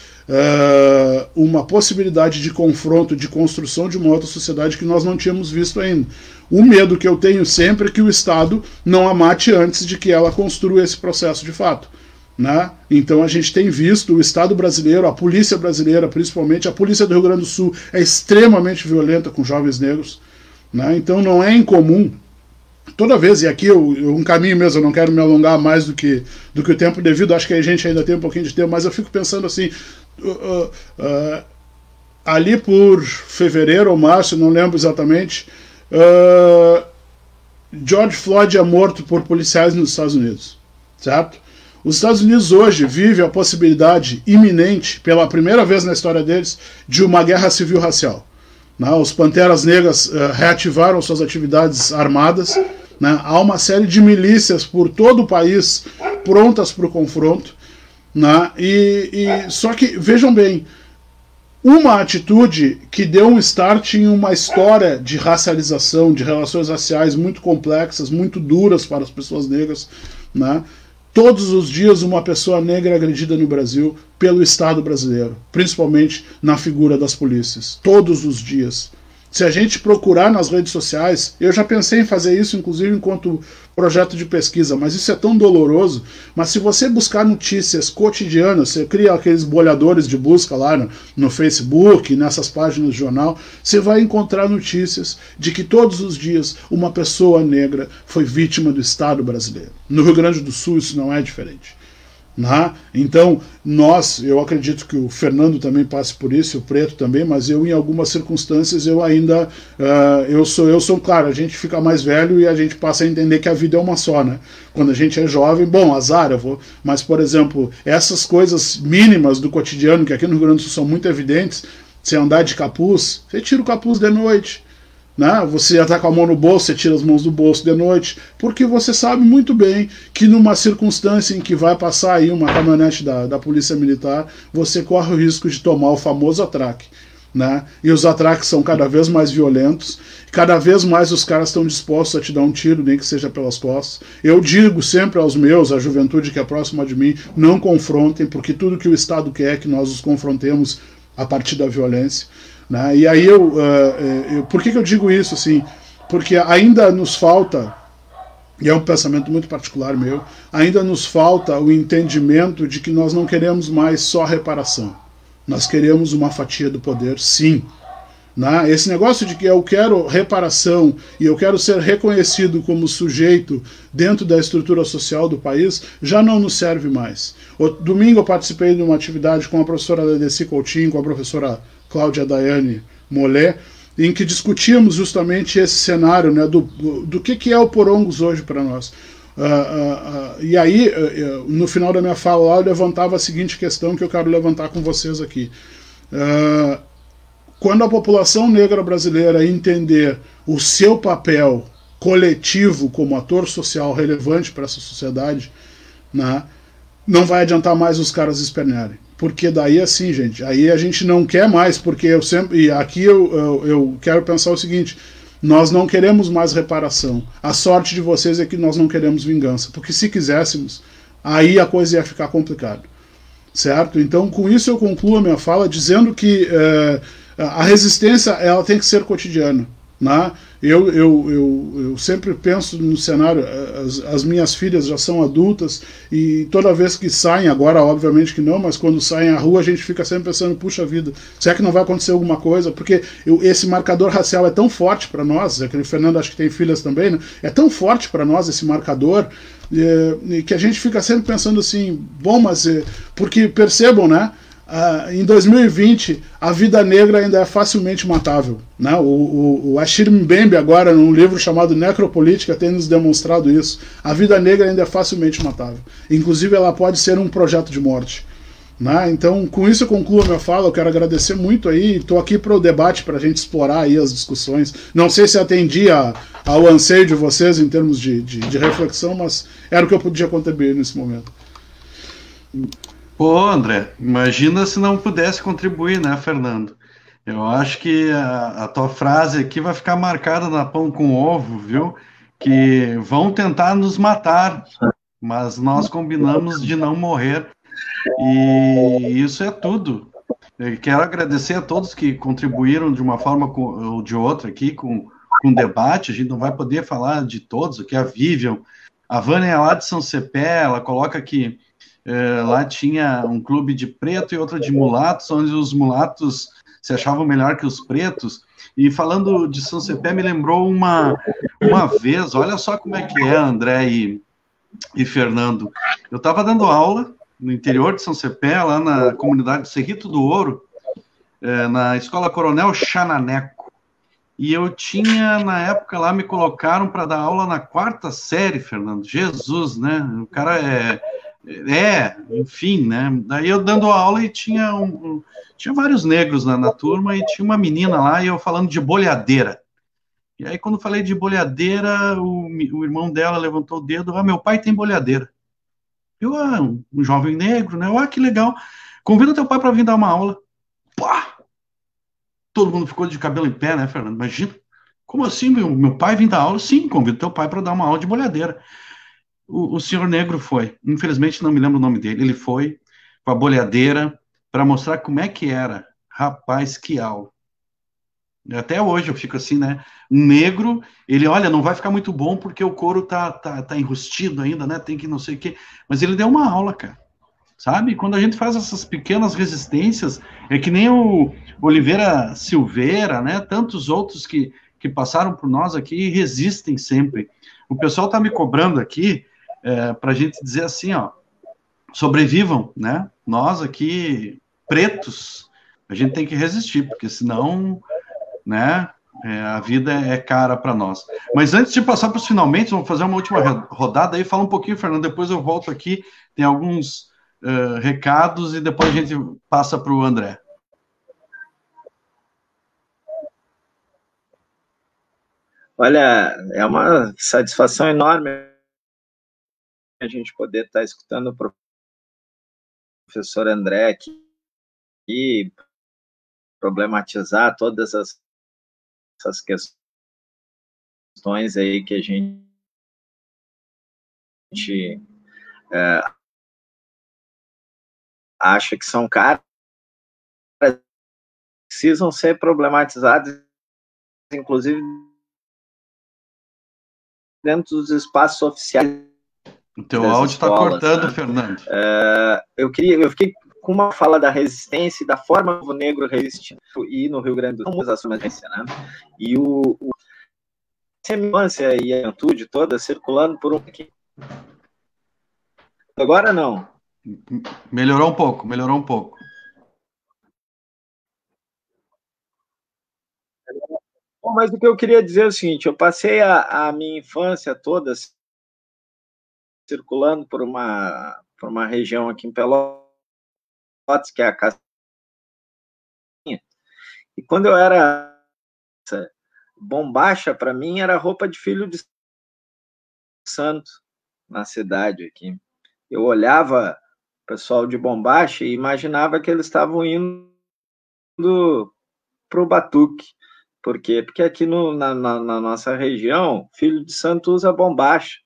S5: uma possibilidade de confronto, de construção de uma outra sociedade que nós não tínhamos visto ainda. O medo que eu tenho sempre é que o Estado não a mate antes de que ela construa esse processo de fato. Né? Então a gente tem visto o Estado brasileiro, a polícia brasileira, principalmente a polícia do Rio Grande do Sul, é extremamente violenta com jovens negros. Né? Então não é incomum. Toda vez, e aqui um caminho mesmo, eu não quero me alongar mais do que o tempo devido, acho que a gente ainda tem um pouquinho de tempo, mas eu fico pensando assim, ali por fevereiro ou março, não lembro exatamente, George Floyd é morto por policiais nos Estados Unidos, certo? Os Estados Unidos hoje vivem a possibilidade iminente, pela primeira vez na história deles, de uma guerra civil racial. Né? Os Panteras Negras reativaram suas atividades armadas. Né? Há uma série de milícias por todo o país prontas para o confronto. Né? Só que, vejam bem, uma atitude que deu um start em uma história de racialização, de relações raciais muito complexas, muito duras para as pessoas negras. Né? Todos os dias uma pessoa negra é agredida no Brasil pelo Estado brasileiro, principalmente na figura das polícias. Todos os dias. Se a gente procurar nas redes sociais, eu já pensei em fazer isso, inclusive enquanto projeto de pesquisa, mas isso é tão doloroso. Mas se você buscar notícias cotidianas, você cria aqueles bolhadores de busca lá no Facebook, nessas páginas de jornal, você vai encontrar notícias de que todos os dias uma pessoa negra foi vítima do Estado brasileiro. No Rio Grande do Sul isso não é diferente. Né? Então, eu acredito que o Fernando também passe por isso, o Preto também, mas eu, em algumas circunstâncias, eu ainda, eu sou, claro, a gente fica mais velho e a gente passa a entender que a vida é uma só, né? Quando a gente é jovem, bom, azar, mas, por exemplo, essas coisas mínimas do cotidiano, que aqui no Rio Grande do Sul são muito evidentes, você andar de capuz, você tira o capuz de noite. Né? Você está com a mão no bolso, você tira as mãos do bolso de noite, porque você sabe muito bem que numa circunstância em que vai passar aí uma caminhonete da Polícia Militar, você corre o risco de tomar o famoso atraque. Né? E os atraques são cada vez mais violentos, cada vez mais os caras estão dispostos a te dar um tiro, nem que seja pelas costas. Eu digo sempre aos meus, à juventude que é próxima de mim, não confrontem, porque tudo que o Estado quer é que nós os confrontemos a partir da violência. Né? E aí por que eu digo isso assim? Porque ainda nos falta, e é um pensamento muito particular meu, ainda nos falta o entendimento de que nós não queremos mais só reparação. Nós queremos uma fatia do poder, sim. Né? Esse negócio de que eu quero reparação e eu quero ser reconhecido como sujeito dentro da estrutura social do país já não nos serve mais. Domingo eu participei de uma atividade com a professora Ledeci Coutinho, com a professora Cláudia Daiane Molé, em que discutíamos justamente esse cenário, né, do que é o Porongos hoje para nós. E aí, no final da minha fala lá, eu levantava a seguinte questão que eu quero levantar com vocês aqui. Quando a população negra brasileira entender o seu papel coletivo como ator social relevante para essa sociedade, né, não vai adiantar mais os caras espernearem. Porque daí assim, gente, aí a gente não quer mais, porque eu sempre... E aqui eu quero pensar o seguinte: nós não queremos mais reparação. A sorte de vocês é que nós não queremos vingança, porque se quiséssemos, aí a coisa ia ficar complicada. Certo? Então, com isso eu concluo a minha fala dizendo que a resistência ela tem que ser cotidiana. Né? Eu sempre penso no cenário, as minhas filhas já são adultas e toda vez que saem, agora obviamente que não, mas quando saem à rua a gente fica sempre pensando, puxa vida, será que não vai acontecer alguma coisa? Porque esse marcador racial é tão forte para nós, o Fernando acho que tem filhas também, né? É tão forte para nós esse marcador que a gente fica sempre pensando assim, bom, mas porque percebam, né? Em 2020 a vida negra ainda é facilmente matável, né? O Achille Mbembe agora num livro chamado Necropolítica tem nos demonstrado isso. A vida negra ainda é facilmente matável, inclusive ela pode ser um projeto de morte, né? Então com isso eu concluo a minha fala. Eu quero agradecer muito aí, estou aqui para o debate, para a gente explorar aí as discussões. Não sei se atendi ao anseio de vocês em termos de reflexão, mas era o que eu podia contribuir nesse momento.
S3: Pô, André, imagina se não pudesse contribuir, né, Fernando? Eu acho que a tua frase aqui vai ficar marcada na Pão com Ovo, viu? Que vão tentar nos matar, mas nós combinamos de não morrer. E isso é tudo. Eu quero agradecer a todos que contribuíram de uma forma ou de outra aqui com o debate. A gente não vai poder falar de todos aqui. A Vivian, a Vânia é lá de São Cepé, ela coloca que lá tinha um clube de preto e outro de mulatos, onde os mulatos se achavam melhor que os pretos. E falando de São Cepé, me lembrou uma vez, olha só como é que é, André e Fernando. Eu estava dando aula no interior de São Cepé, lá na comunidade do Cerrito do Ouro, na Escola Coronel Xananeco. E eu tinha, na época lá, me colocaram para dar aula na 4ª série, Fernando. Jesus, né? O cara enfim, né? Daí eu dando aula e tinha vários negros na turma e tinha uma menina lá e eu falando de bolhadeira. E aí quando falei de bolhadeira, o irmão dela levantou o dedo, meu pai tem bolhadeira. Eu, um jovem negro, né? Que legal. Convida teu pai para vir dar uma aula. Pá! Todo mundo ficou de cabelo em pé, né, Fernando? Imagina. Como assim, meu pai vir dar aula? Sim, convida teu pai para dar uma aula de bolhadeira. O senhor negro foi, infelizmente não me lembro o nome dele, ele foi com a bolhadeira para mostrar como é que era. Rapaz, que aula. Até hoje eu fico assim, né? Um negro, ele, olha, não vai ficar muito bom porque o couro tá enrustido ainda, né? Tem que não sei o quê. Mas ele deu uma aula, cara. Sabe? Quando a gente faz essas pequenas resistências, é que nem o Oliveira Silveira, né? Tantos outros que passaram por nós aqui e resistem sempre. O pessoal tá me cobrando aqui para a gente dizer assim, ó, sobrevivam, né? Nós aqui, pretos, a gente tem que resistir, porque senão, né, a vida é cara para nós. Mas antes de passar para os finalmente, vamos fazer uma última rodada aí, fala um pouquinho, Fernando, depois eu volto aqui, tem alguns recados e depois a gente passa para o André.
S4: Olha, é uma satisfação enorme a gente poder estar escutando o professor André aqui e problematizar todas essas questões aí que a gente acha que são caras, precisam ser problematizados, inclusive dentro dos espaços oficiais.
S3: O teu áudio está cortando, né? Fernando.
S4: Eu fiquei com uma fala da resistência e da forma como o negro resiste, e no Rio Grande do Sul, né? E essa infância e a juventude toda circulando por um... Agora não.
S3: Melhorou um pouco, melhorou um pouco.
S4: Bom, mas o que eu queria dizer é o seguinte, eu passei a minha infância toda circulando por uma região aqui em Pelotas, que é a Castanha, e quando eu era bombacha, para mim era roupa de filho de santo na cidade aqui. Eu olhava o pessoal de bombacha e imaginava que eles estavam indo para o batuque. Por quê? Porque aqui na nossa região, filho de santo usa bombacha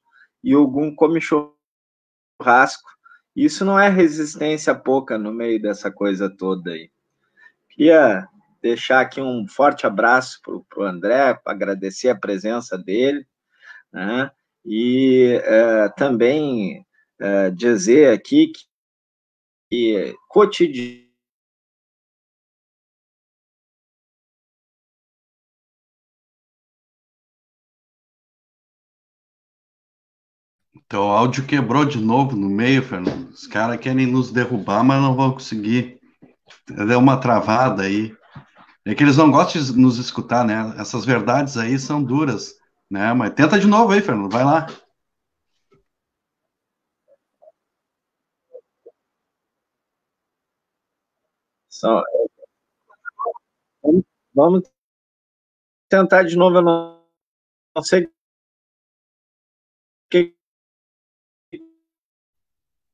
S4: e Ogum come churrasco. Isso não é resistência pouca no meio dessa coisa toda aí. Queria deixar aqui um forte abraço para o André, para agradecer a presença dele, né? E também dizer aqui que cotidiano.
S3: Teu áudio quebrou de novo no meio, Fernando. Os caras querem nos derrubar, mas não vão conseguir. Deu uma travada aí. É que eles não gostam de nos escutar, né? Essas verdades aí são duras, né? Mas tenta de novo aí, Fernando. Vai lá.
S4: Vamos tentar de novo. Eu não sei que...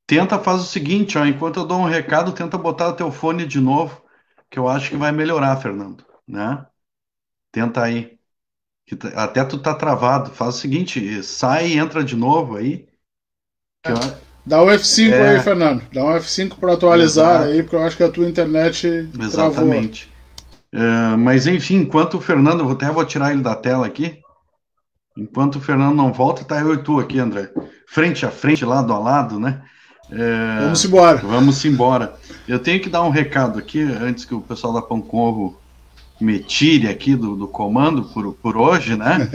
S3: Tenta, faz o seguinte, ó, enquanto eu dou um recado, tenta botar o teu fone de novo, que eu acho que vai melhorar, Fernando, né? Tenta aí. Até tu tá travado. Faz o seguinte, sai e entra de novo aí.
S5: Dá um F5 aí, Fernando. Dá um F5 para atualizar. Exato. Aí, porque eu acho que a tua internet
S3: exatamente. Mas enfim, enquanto o Fernando, eu até vou tirar ele da tela aqui. Enquanto o Fernando não volta, tá eu e tu aqui, André. Frente a frente, lado a lado, né?
S5: Vamos embora.
S3: Vamos embora. Eu tenho que dar um recado aqui, antes que o pessoal da Pão com Ovo me tire aqui do comando por hoje, né?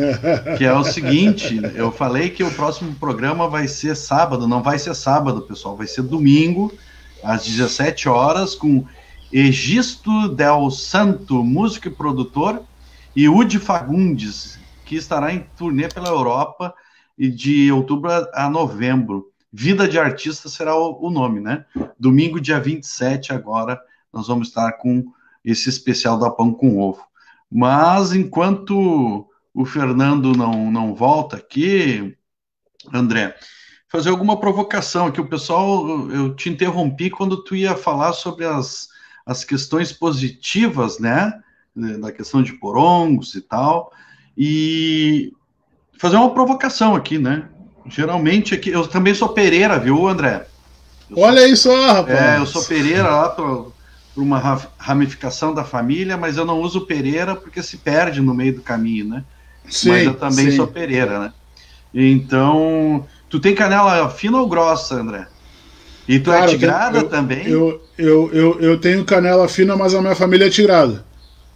S3: Que é o seguinte, eu falei que o próximo programa vai ser sábado, não vai ser sábado, pessoal, vai ser domingo, às 17 horas, com Egisto Del Santo, músico e produtor, e Udi Fagundes, que estará em turnê pela Europa e de outubro a novembro. Vida de Artista será o nome, né? Domingo, dia 27, agora, nós vamos estar com esse especial da Pão com Ovo. Mas, enquanto o Fernando não volta aqui, André, fazer alguma provocação aqui. O pessoal, eu te interrompi quando tu ia falar sobre as questões positivas, né? Da questão de porongos e tal. E fazer uma provocação aqui, né? Geralmente aqui, eu também sou Pereira, viu, André?
S5: Olha aí só, rapaz.
S3: Eu sou Pereira lá por uma ramificação da família, mas eu não uso Pereira porque se perde no meio do caminho, né? Sim, mas eu também sou Pereira, né? Então, tu tem canela fina ou grossa, André? E tu é tigrada também?
S5: Eu tenho canela fina, mas a minha família é tigrada.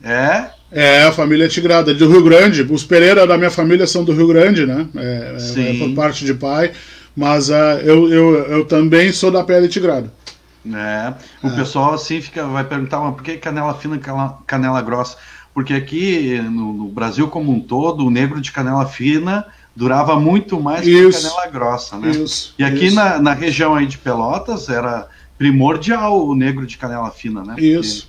S3: É?
S5: A família é tigrada, do Rio Grande. Os Pereira da minha família são do Rio Grande, né? Por parte de pai. Mas eu também sou da pele tigrada.
S3: O pessoal assim vai perguntar, mas por que canela fina e canela grossa? Porque aqui no Brasil como um todo, o negro de canela fina durava muito mais que a canela grossa, né? E aqui na região aí de Pelotas era primordial o negro de canela fina, né?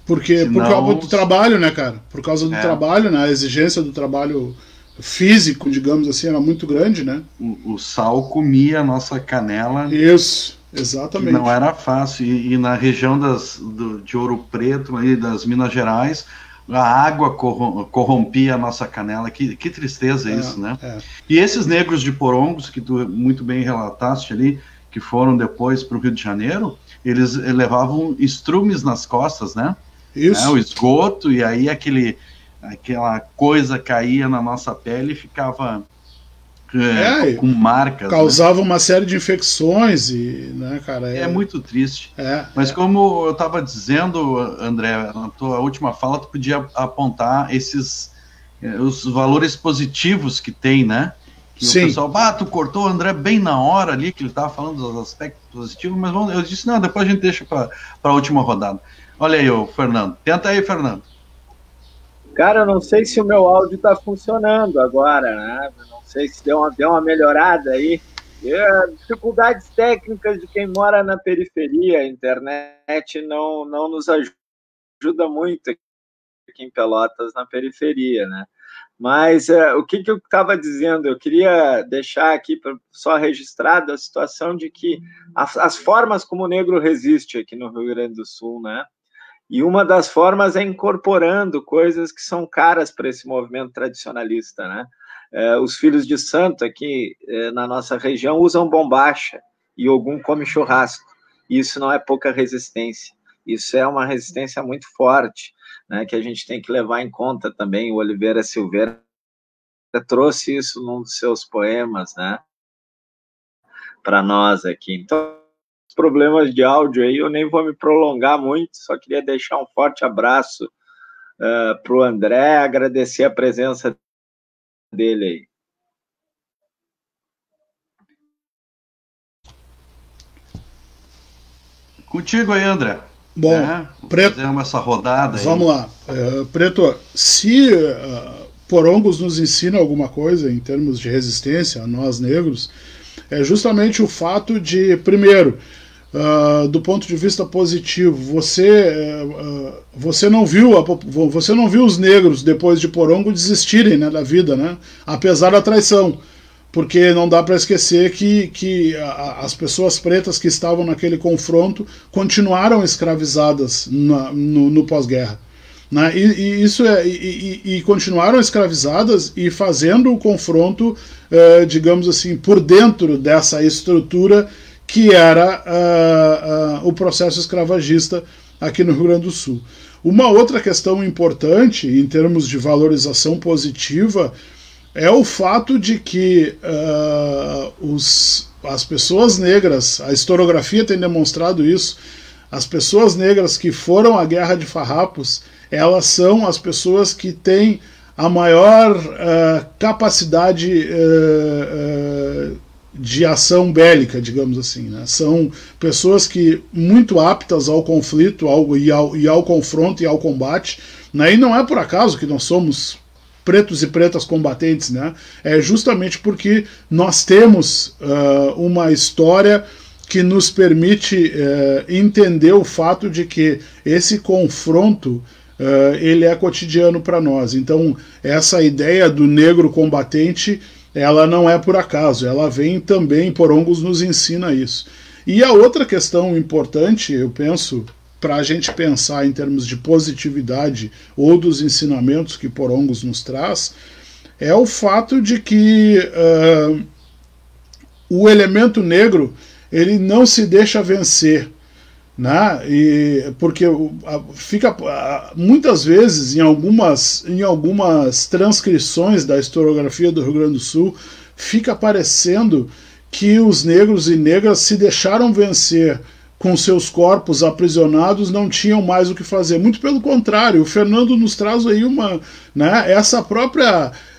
S5: Porque por causa do trabalho, né, cara? Por causa do trabalho, né? A exigência do trabalho físico, digamos assim, era muito grande, né?
S3: O sal comia a nossa canela.
S5: Exatamente.
S3: Não era fácil. E na região de Ouro Preto, aí, das Minas Gerais, a água corrompia a nossa canela. Que tristeza isso, né? E esses negros de porongos, que tu muito bem relataste ali, que foram depois para o Rio de Janeiro, eles levavam estrumes nas costas, né? O esgoto, e aí aquela coisa caía na nossa pele e ficava com marcas.
S5: Causava, né, uma série de infecções, e, né, cara,
S3: é muito triste. Mas
S5: é.
S3: Como eu estava dizendo, André, na tua última fala, tu podia apontar os valores positivos que tem, né? Que
S5: Sim.
S3: O pessoal, tu cortou o André bem na hora ali, que ele estava falando dos aspectos positivos, mas eu disse, não, depois a gente deixa para a última rodada. Olha aí, o Fernando. Tenta aí, Fernando.
S6: Cara, eu não sei se o meu áudio está funcionando agora, né? Não sei se deu uma melhorada aí. Dificuldades técnicas de quem mora na periferia. A internet não nos ajuda muito aqui em Pelotas, na periferia, né? Mas o que eu estava dizendo, eu queria deixar aqui só registrado a situação de que as formas como o negro resiste aqui no Rio Grande do Sul, né? E uma das formas é incorporando coisas que são caras para esse movimento tradicionalista, né? Os filhos de santo aqui na nossa região usam bombacha e Ogum come churrasco. Isso não é pouca resistência, isso é uma resistência muito forte, né, que a gente tem que levar em conta também. O Oliveira Silveira trouxe isso num dos seus poemas, né, para nós aqui. Então, os problemas de áudio aí, eu nem vou me prolongar muito, só queria deixar um forte abraço para o André, agradecer a presença dele aí.
S3: Contigo aí, André.
S5: Bom, Preto,
S3: fazemos essa rodada aí.
S5: Vamos lá. Preto, se Porongos nos ensina alguma coisa em termos de resistência a nós negros, é justamente o fato de, primeiro, do ponto de vista positivo, você não viu os negros depois de Porongo desistirem, né, da vida, né, apesar da traição. Porque não dá para esquecer que as pessoas pretas que estavam naquele confronto continuaram escravizadas no pós-guerra, né? E continuaram escravizadas e fazendo o confronto, digamos assim, por dentro dessa estrutura que era o processo escravagista aqui no Rio Grande do Sul. Uma outra questão importante em termos de valorização positiva é o fato de que as pessoas negras, a historiografia tem demonstrado isso, as pessoas negras que foram à Guerra de Farrapos, elas são as pessoas que têm a maior capacidade de ação bélica, digamos assim, né? São pessoas que muito aptas ao conflito e ao confronto e ao combate, né? E não é por acaso que nós somos pretos e pretas combatentes, né? É justamente porque nós temos uma história que nos permite entender o fato de que esse confronto ele é cotidiano para nós. Então, essa ideia do negro combatente, ela não é por acaso, ela vem também, Porongos nos ensina isso. E a outra questão importante, eu penso, para a gente pensar em termos de positividade ou dos ensinamentos que Porongos nos traz, é o fato de que o elemento negro ele não se deixa vencer, né? Porque fica muitas vezes em algumas transcrições da historiografia do Rio Grande do Sul fica parecendo que os negros e negras se deixaram vencer com seus corpos aprisionados, não tinham mais o que fazer. Muito pelo contrário, o Fernando nos traz aí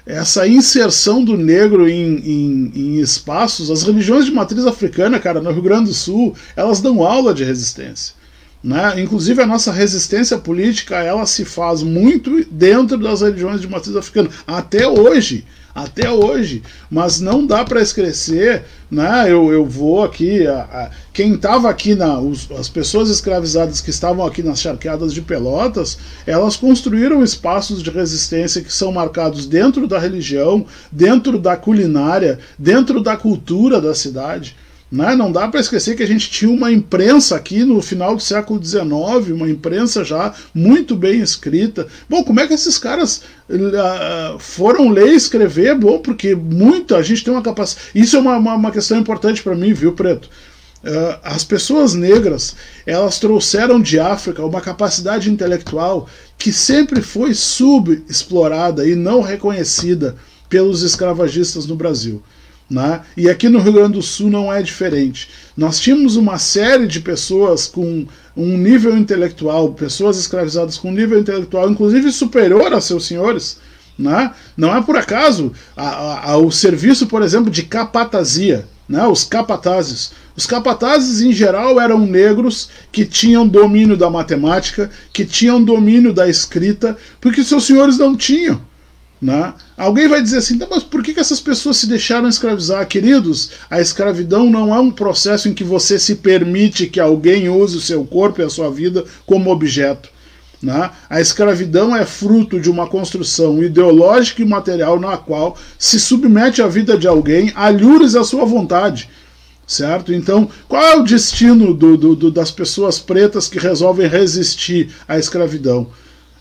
S5: essa inserção do negro em espaços. As religiões de matriz africana, cara, no Rio Grande do Sul, elas dão aula de resistência, né? Inclusive a nossa resistência política, ela se faz muito dentro das religiões de matriz africana, até hoje, mas não dá para esquecer, né? Eu vou aqui, quem estava aqui, as pessoas escravizadas que estavam aqui nas charqueadas de Pelotas, elas construíram espaços de resistência que são marcados dentro da religião, dentro da culinária, dentro da cultura da cidade. Não dá para esquecer que a gente tinha uma imprensa aqui no final do século XIX, uma imprensa já muito bem escrita. Bom, como é que esses caras foram ler e escrever? Bom, porque a gente tem uma capacidade. Isso é uma questão importante para mim, viu, Preto? As pessoas negras, elas trouxeram de África uma capacidade intelectual que sempre foi subexplorada e não reconhecida pelos escravagistas no Brasil. né? E aqui no Rio Grande do Sul não é diferente. Nós tínhamos uma série de pessoas com um nível intelectual, pessoas escravizadas com um nível intelectual inclusive superior a seus senhores, né? Não é por acaso o serviço, por exemplo, de capatazia, né? Os capatazes. Os capatazes, em geral, eram negros que tinham domínio da matemática, que tinham domínio da escrita, porque seus senhores não tinham, né? Alguém vai dizer assim, mas por que essas pessoas se deixaram escravizar? Queridos, a escravidão não é um processo em que você se permite que alguém use o seu corpo e a sua vida como objeto, né? A escravidão é fruto de uma construção ideológica e material na qual se submete a vida de alguém a lures à sua vontade, certo? Então, qual é o destino das pessoas pretas que resolvem resistir à escravidão?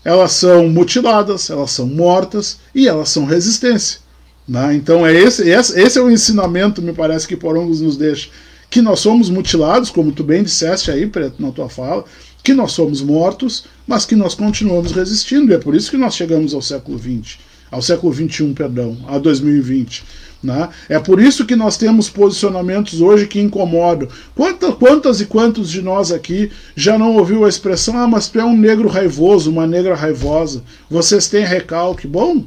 S5: Elas são mutiladas, elas são mortas e elas são resistência, né? Então esse é o ensinamento, me parece, que Porongos nos deixa, que nós somos mutilados, como tu bem disseste aí, Preto, na tua fala, que nós somos mortos, mas que nós continuamos resistindo, e é por isso que nós chegamos ao século XX, ao século XXI, perdão, a 2020. Né? É por isso que nós temos posicionamentos hoje que incomodam. Quantas e quantos de nós aqui já não ouviu a expressão, ah, mas tu é um negro raivoso, uma negra raivosa, vocês têm recalque? Bom,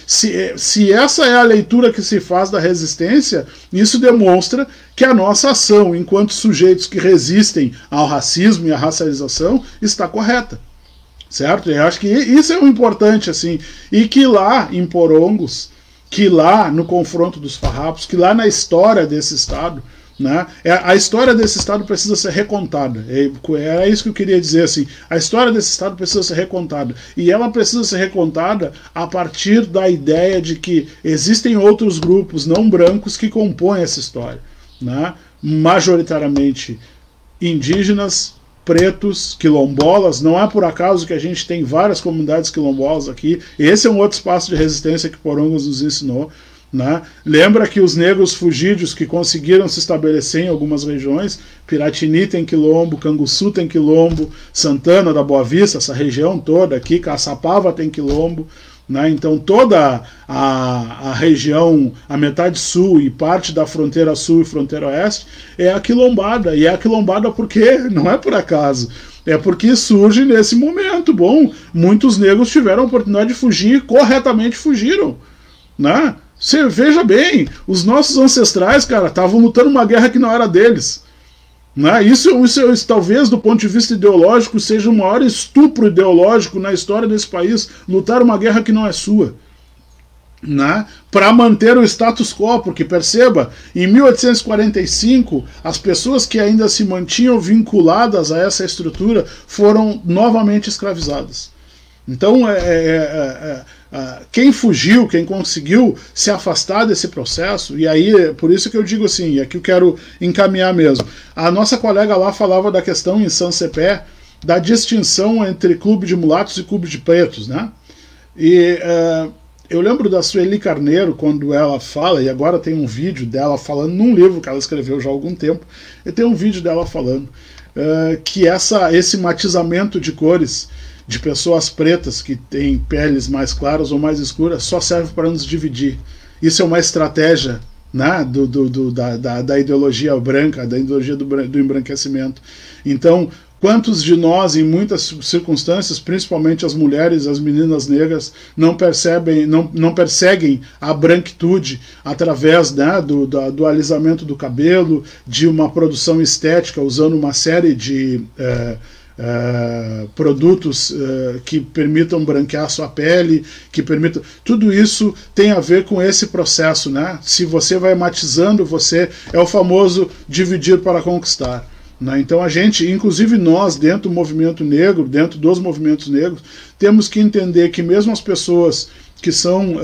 S5: se essa é a leitura que se faz da resistência, isso demonstra que a nossa ação, enquanto sujeitos que resistem ao racismo e à racialização, está correta, certo? Eu acho que isso é o importante, assim, e que lá em Porongos, que lá no confronto dos farrapos, que lá na história desse Estado, né, a história desse Estado precisa ser recontada. Era isso que eu queria dizer, assim, a história desse Estado precisa ser recontada, e ela precisa ser recontada a partir da ideia de que existem outros grupos não brancos que compõem essa história, né, majoritariamente indígenas, pretos, quilombolas. Não é por acaso que a gente tem várias comunidades quilombolas aqui. Esse é um outro espaço de resistência que Porongos nos ensinou, né? Lembra que os negros fugídios que conseguiram se estabelecer em algumas regiões, Piratini tem quilombo, Canguçu tem quilombo, Santana da Boa Vista, essa região toda aqui, Caçapava tem quilombo, né? Então toda a região, a metade sul e parte da fronteira sul e fronteira oeste é aquilombada, e é aquilombada porque não é por acaso, é porque surge nesse momento. Bom, muitos negros tiveram a oportunidade de fugir, corretamente fugiram, né? Você veja bem, os nossos ancestrais, cara, estavam lutando uma guerra que não era deles, né? Isso talvez do ponto de vista ideológico seja o maior estupro ideológico na história desse país, lutar uma guerra que não é sua, né? Para manter o status quo, porque perceba, em 1845 as pessoas que ainda se mantinham vinculadas a essa estrutura foram novamente escravizadas. Então quem fugiu, quem conseguiu se afastar desse processo, e aí por isso que eu digo assim, e aqui eu quero encaminhar mesmo, a nossa colega lá falava da questão em São Cepé, da distinção entre clube de mulatos e clube de pretos, né? E eu lembro da Sueli Carneiro, quando ela fala, e agora tem um vídeo dela falando num livro que ela escreveu já há algum tempo, e tem um vídeo dela falando que esse matizamento de cores de pessoas pretas que têm peles mais claras ou mais escuras só serve para nos dividir. Isso é uma estratégia, né, da ideologia branca, da ideologia do embranquecimento. Então, quantos de nós, em muitas circunstâncias, principalmente as mulheres, as meninas negras, não perseguem a branquitude através, né, do alisamento do cabelo, de uma produção estética, usando uma série de produtos que permitam branquear sua pele, que permitam... Tudo isso tem a ver com esse processo, né? Se você vai matizando, você é o famoso dividir para conquistar, né? Então a gente, inclusive nós, dentro do movimento negro, dentro dos movimentos negros, temos que entender que mesmo as pessoas que são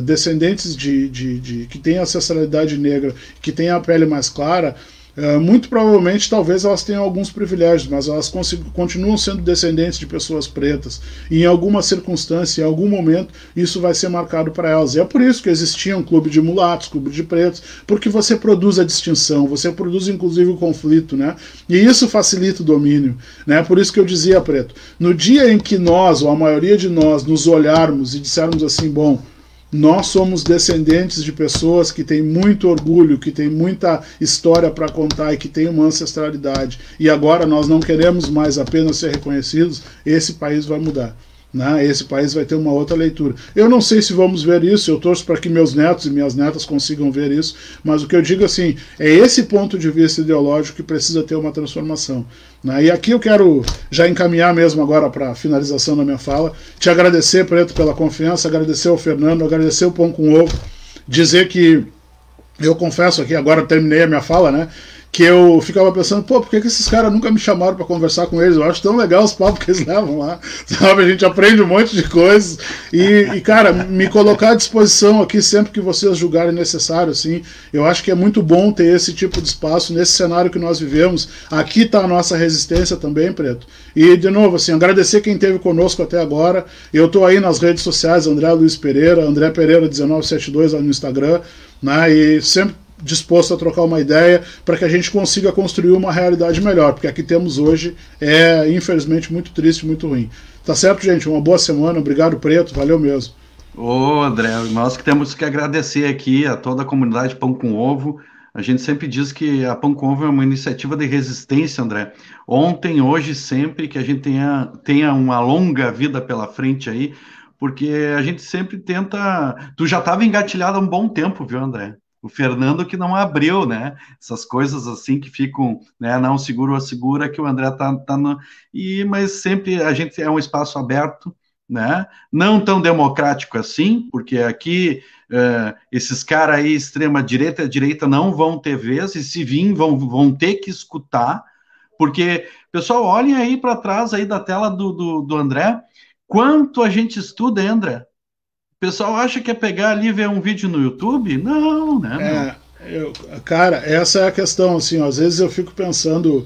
S5: descendentes que têm ancestralidade negra, que têm a pele mais clara, muito provavelmente, talvez elas tenham alguns privilégios, mas elas continuam sendo descendentes de pessoas pretas. E em alguma circunstância, em algum momento, isso vai ser marcado para elas. E é por isso que existia um clube de mulatos, clube de pretos, porque você produz a distinção, você produz inclusive o conflito, né? E isso facilita o domínio, né? Por isso que eu dizia, Preto, no dia em que nós, ou a maioria de nós, nos olharmos e dissermos assim, bom, Nós somos descendentes de pessoas que têm muito orgulho, que têm muita história para contar e que têm uma ancestralidade. E agora nós não queremos mais apenas ser reconhecidos, esse país vai mudar. Né? Esse país vai ter uma outra leitura. Eu não sei se vamos ver isso, eu torço para que meus netos e minhas netas consigam ver isso, mas o que eu digo assim, é esse ponto de vista ideológico que precisa ter uma transformação. Né? E aqui eu quero já encaminhar mesmo agora para a finalização da minha fala, te agradecer, Preto, pela confiança, agradecer ao Fernando, agradecer o Pão com Ovo, dizer que eu confesso aqui, agora terminei a minha fala, né? Que eu ficava pensando, pô, por que esses caras nunca me chamaram para conversar com eles? Eu acho tão legal os papos que eles levam lá, sabe? A gente aprende um monte de coisas e cara, me colocar à disposição aqui sempre que vocês julgarem necessário, assim, eu acho que é muito bom ter esse tipo de espaço nesse cenário que nós vivemos. Aqui está a nossa resistência também, Preto. E, de novo, assim, agradecer quem esteve conosco até agora. Eu estou aí nas redes sociais, André Luiz Pereira, André Pereira 1972 lá no Instagram, né? E sempre disposto a trocar uma ideia para que a gente consiga construir uma realidade melhor, porque aqui temos hoje é, infelizmente, muito triste, muito ruim. Tá certo, gente? Uma boa semana, obrigado, Preto, valeu mesmo.
S3: Ô, André, nós que temos que agradecer aqui a toda a comunidade Pão com Ovo. A gente sempre diz que a Pão com Ovo é uma iniciativa de resistência, André. Ontem, hoje, sempre que a gente tenha uma longa vida pela frente aí, porque a gente sempre tenta... Tu já estava engatilhado há um bom tempo, viu, André? O Fernando que não abriu, né? Essas coisas assim que ficam, né? Não segura que o André tá no... Mas sempre a gente é um espaço aberto, né? Não tão democrático assim, porque aqui esses caras aí, extrema direita, não vão ter vez, e se vir, vão ter que escutar, porque, pessoal, olhem aí para trás aí da tela do André, quanto a gente estuda, hein, André? O pessoal acha que é pegar ali e ver um vídeo no YouTube? Não, né?
S5: Cara, essa é a questão, assim, ó, às vezes eu fico pensando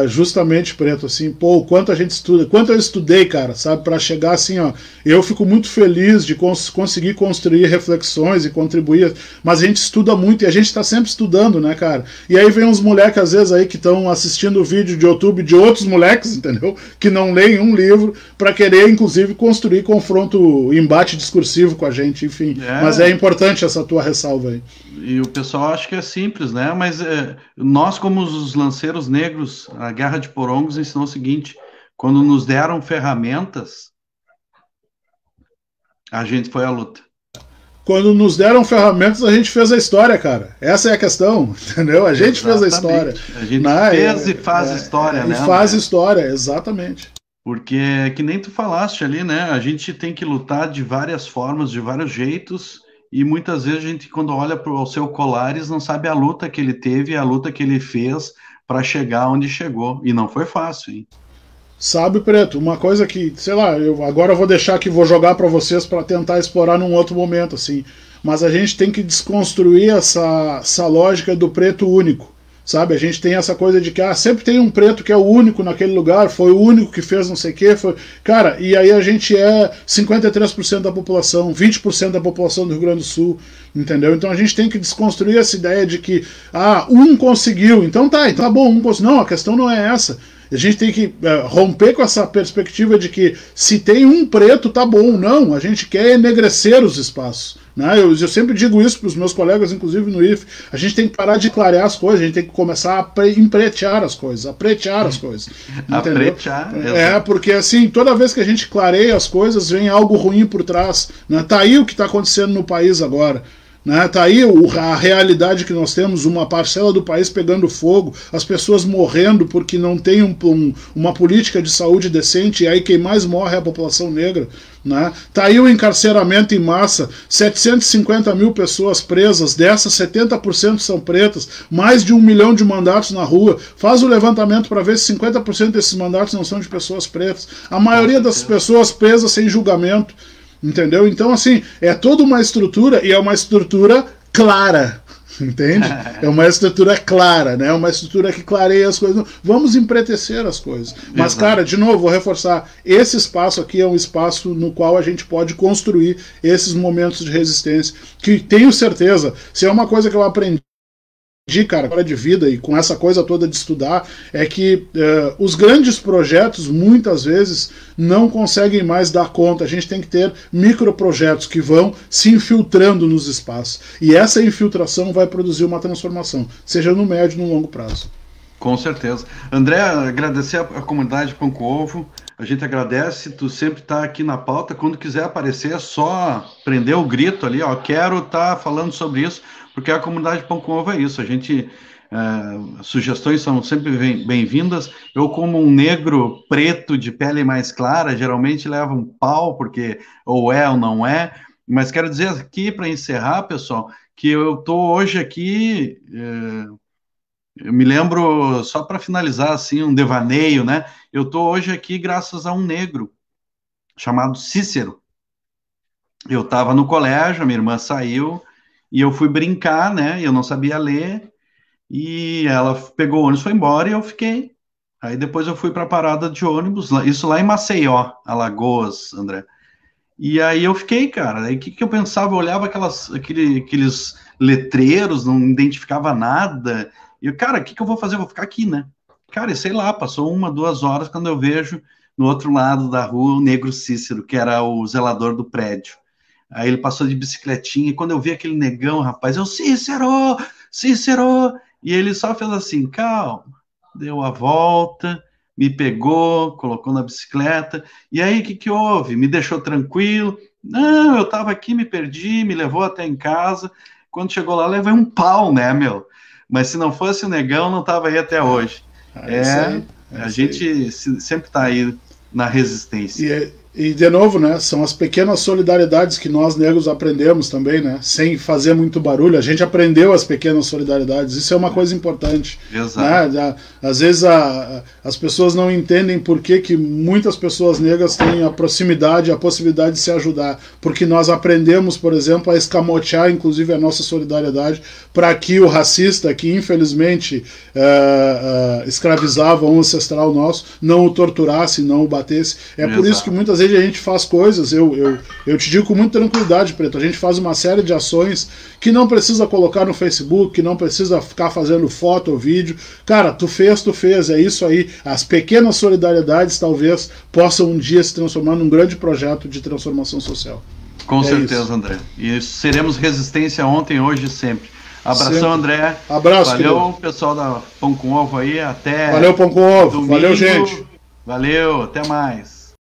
S5: justamente, Preto, assim, pô, o quanto a gente estuda, quanto eu estudei, cara, sabe, para chegar assim, ó, eu fico muito feliz de conseguir construir reflexões e contribuir, mas a gente estuda muito e a gente tá sempre estudando, né, cara, e aí vem uns moleques, às vezes, aí que estão assistindo o vídeo de YouTube de outros moleques, entendeu, que não leem um livro, para querer, inclusive, construir confronto, embate discursivo com a gente, enfim, mas é importante essa tua ressalva aí.
S3: E o pessoal acha que é simples, né, mas nós, como os lanceiros negros, a Guerra de Porongos ensinou o seguinte: quando nos deram ferramentas, a gente foi à luta.
S5: Quando nos deram ferramentas, a gente fez a história, cara. Essa é a questão, entendeu? A gente fez a história.
S3: A gente fez e faz história, né?
S5: E faz história, exatamente.
S3: Porque, que nem tu falaste ali, né? A gente tem que lutar de várias formas, de vários jeitos, e muitas vezes a gente, quando olha para o seu Colares, não sabe a luta que ele teve, a luta que ele fez para chegar onde chegou, e não foi fácil, hein?
S5: Sabe, Preto, uma coisa que, sei lá, agora eu vou deixar que vou jogar para vocês para tentar explorar num outro momento, assim, mas a gente tem que desconstruir essa lógica do preto único, sabe? A gente tem essa coisa de que sempre tem um preto que é o único naquele lugar, foi o único que fez não sei o quê, cara, e aí a gente é 53% da população, 20% da população do Rio Grande do Sul, entendeu? Então a gente tem que desconstruir essa ideia de que, um conseguiu, então tá bom, um conseguiu. Não, a questão não é essa. A gente tem que romper com essa perspectiva de que se tem um preto, tá bom. Não, a gente quer enegrecer os espaços. Né? Eu sempre digo isso para os meus colegas, inclusive no IF. A gente tem que parar de clarear as coisas, a gente tem que começar a empretear as coisas, a pretear as coisas. Entendeu? Porque assim, toda vez que a gente clareia as coisas, vem algo ruim por trás. Né? Tá aí o que está acontecendo no país agora. Né? Tá aí a realidade que nós temos, uma parcela do país pegando fogo, as pessoas morrendo porque não tem uma política de saúde decente, e aí quem mais morre é a população negra. Né? Tá aí o encarceramento em massa, 750 mil pessoas presas, dessas 70% são pretas, mais de 1 milhão de mandatos na rua. Faz o levantamento para ver se 50% desses mandatos não são de pessoas pretas. A maioria dessas pessoas presas sem julgamento. Entendeu? Então, assim, é toda uma estrutura, e é uma estrutura clara, entende? É uma estrutura clara, né? É uma estrutura que clareia as coisas. Vamos empretecer as coisas. Mas, cara, de novo, vou reforçar, esse espaço aqui é um espaço no qual a gente pode construir esses momentos de resistência, que tenho certeza, se é uma coisa que eu aprendi cara, hora de vida e com essa coisa toda de estudar, é que os grandes projetos muitas vezes não conseguem mais dar conta. A gente tem que ter microprojetos que vão se infiltrando nos espaços. E essa infiltração vai produzir uma transformação, seja no médio ou no longo prazo.
S3: Com certeza. André, agradecer a comunidade Pão com Ovo. A gente agradece, tu sempre está aqui na pauta. Quando quiser aparecer, é só prender o grito ali, ó, quero estar falando sobre isso, porque a comunidade Pão com Ovo é isso. A gente, sugestões são sempre bem-vindas. Eu, como um negro preto de pele mais clara, geralmente levo um pau, porque ou é ou não é. Mas quero dizer aqui, para encerrar, pessoal, que eu estou hoje aqui... Eu me lembro, só para finalizar, assim, um devaneio, né? Eu estou hoje aqui graças a um negro chamado Cícero. Eu estava no colégio, a minha irmã saiu, e eu fui brincar, né? Eu não sabia ler, e ela pegou o ônibus, foi embora, e eu fiquei. Aí depois eu fui para a parada de ônibus, isso lá em Maceió, Alagoas, André. E aí eu fiquei, cara, aí o que eu pensava? Eu olhava aqueles letreiros, não identificava nada... E, cara, o que eu vou fazer? Eu vou ficar aqui, né? Cara, e sei lá, passou 1, 2 horas quando eu vejo no outro lado da rua o negro Cícero, que era o zelador do prédio. Aí ele passou de bicicletinha, e quando eu vi aquele negão, rapaz, eu, Cícero! Cícero! E ele só fez assim, calma, deu a volta, me pegou, colocou na bicicleta, e aí o que houve? Me deixou tranquilo? Não, eu tava aqui, me perdi, me levou até em casa, quando chegou lá, levei um pau, né, meu? Mas se não fosse o negão, não estava aí até hoje. A gente sempre está aí na resistência.
S5: E, de novo, né, são as pequenas solidariedades que nós negros aprendemos também, né, sem fazer muito barulho. A gente aprendeu as pequenas solidariedades, isso é uma coisa importante.
S3: Exato.
S5: Né? Às vezes as pessoas não entendem por que muitas pessoas negras têm a proximidade, a possibilidade de se ajudar, porque nós aprendemos, por exemplo, a escamotear, inclusive, a nossa solidariedade, para que o racista, que infelizmente escravizava um ancestral nosso, não o torturasse, não o batesse. Por isso que muitas vezes a gente faz coisas, eu te digo com muita tranquilidade, Preto, a gente faz uma série de ações que não precisa colocar no Facebook, que não precisa ficar fazendo foto ou vídeo. Cara, tu fez, é isso aí. As pequenas solidariedades talvez possam um dia se transformar num grande projeto de transformação social.
S3: Com certeza, isso. André. E seremos resistência ontem, hoje e sempre. Abração, sempre. André.
S5: Abraço,
S3: valeu, querido. Pessoal da Pão com Ovo aí, até...
S5: Valeu, Pão com Ovo. Domingo. Valeu, gente.
S3: Valeu, até mais.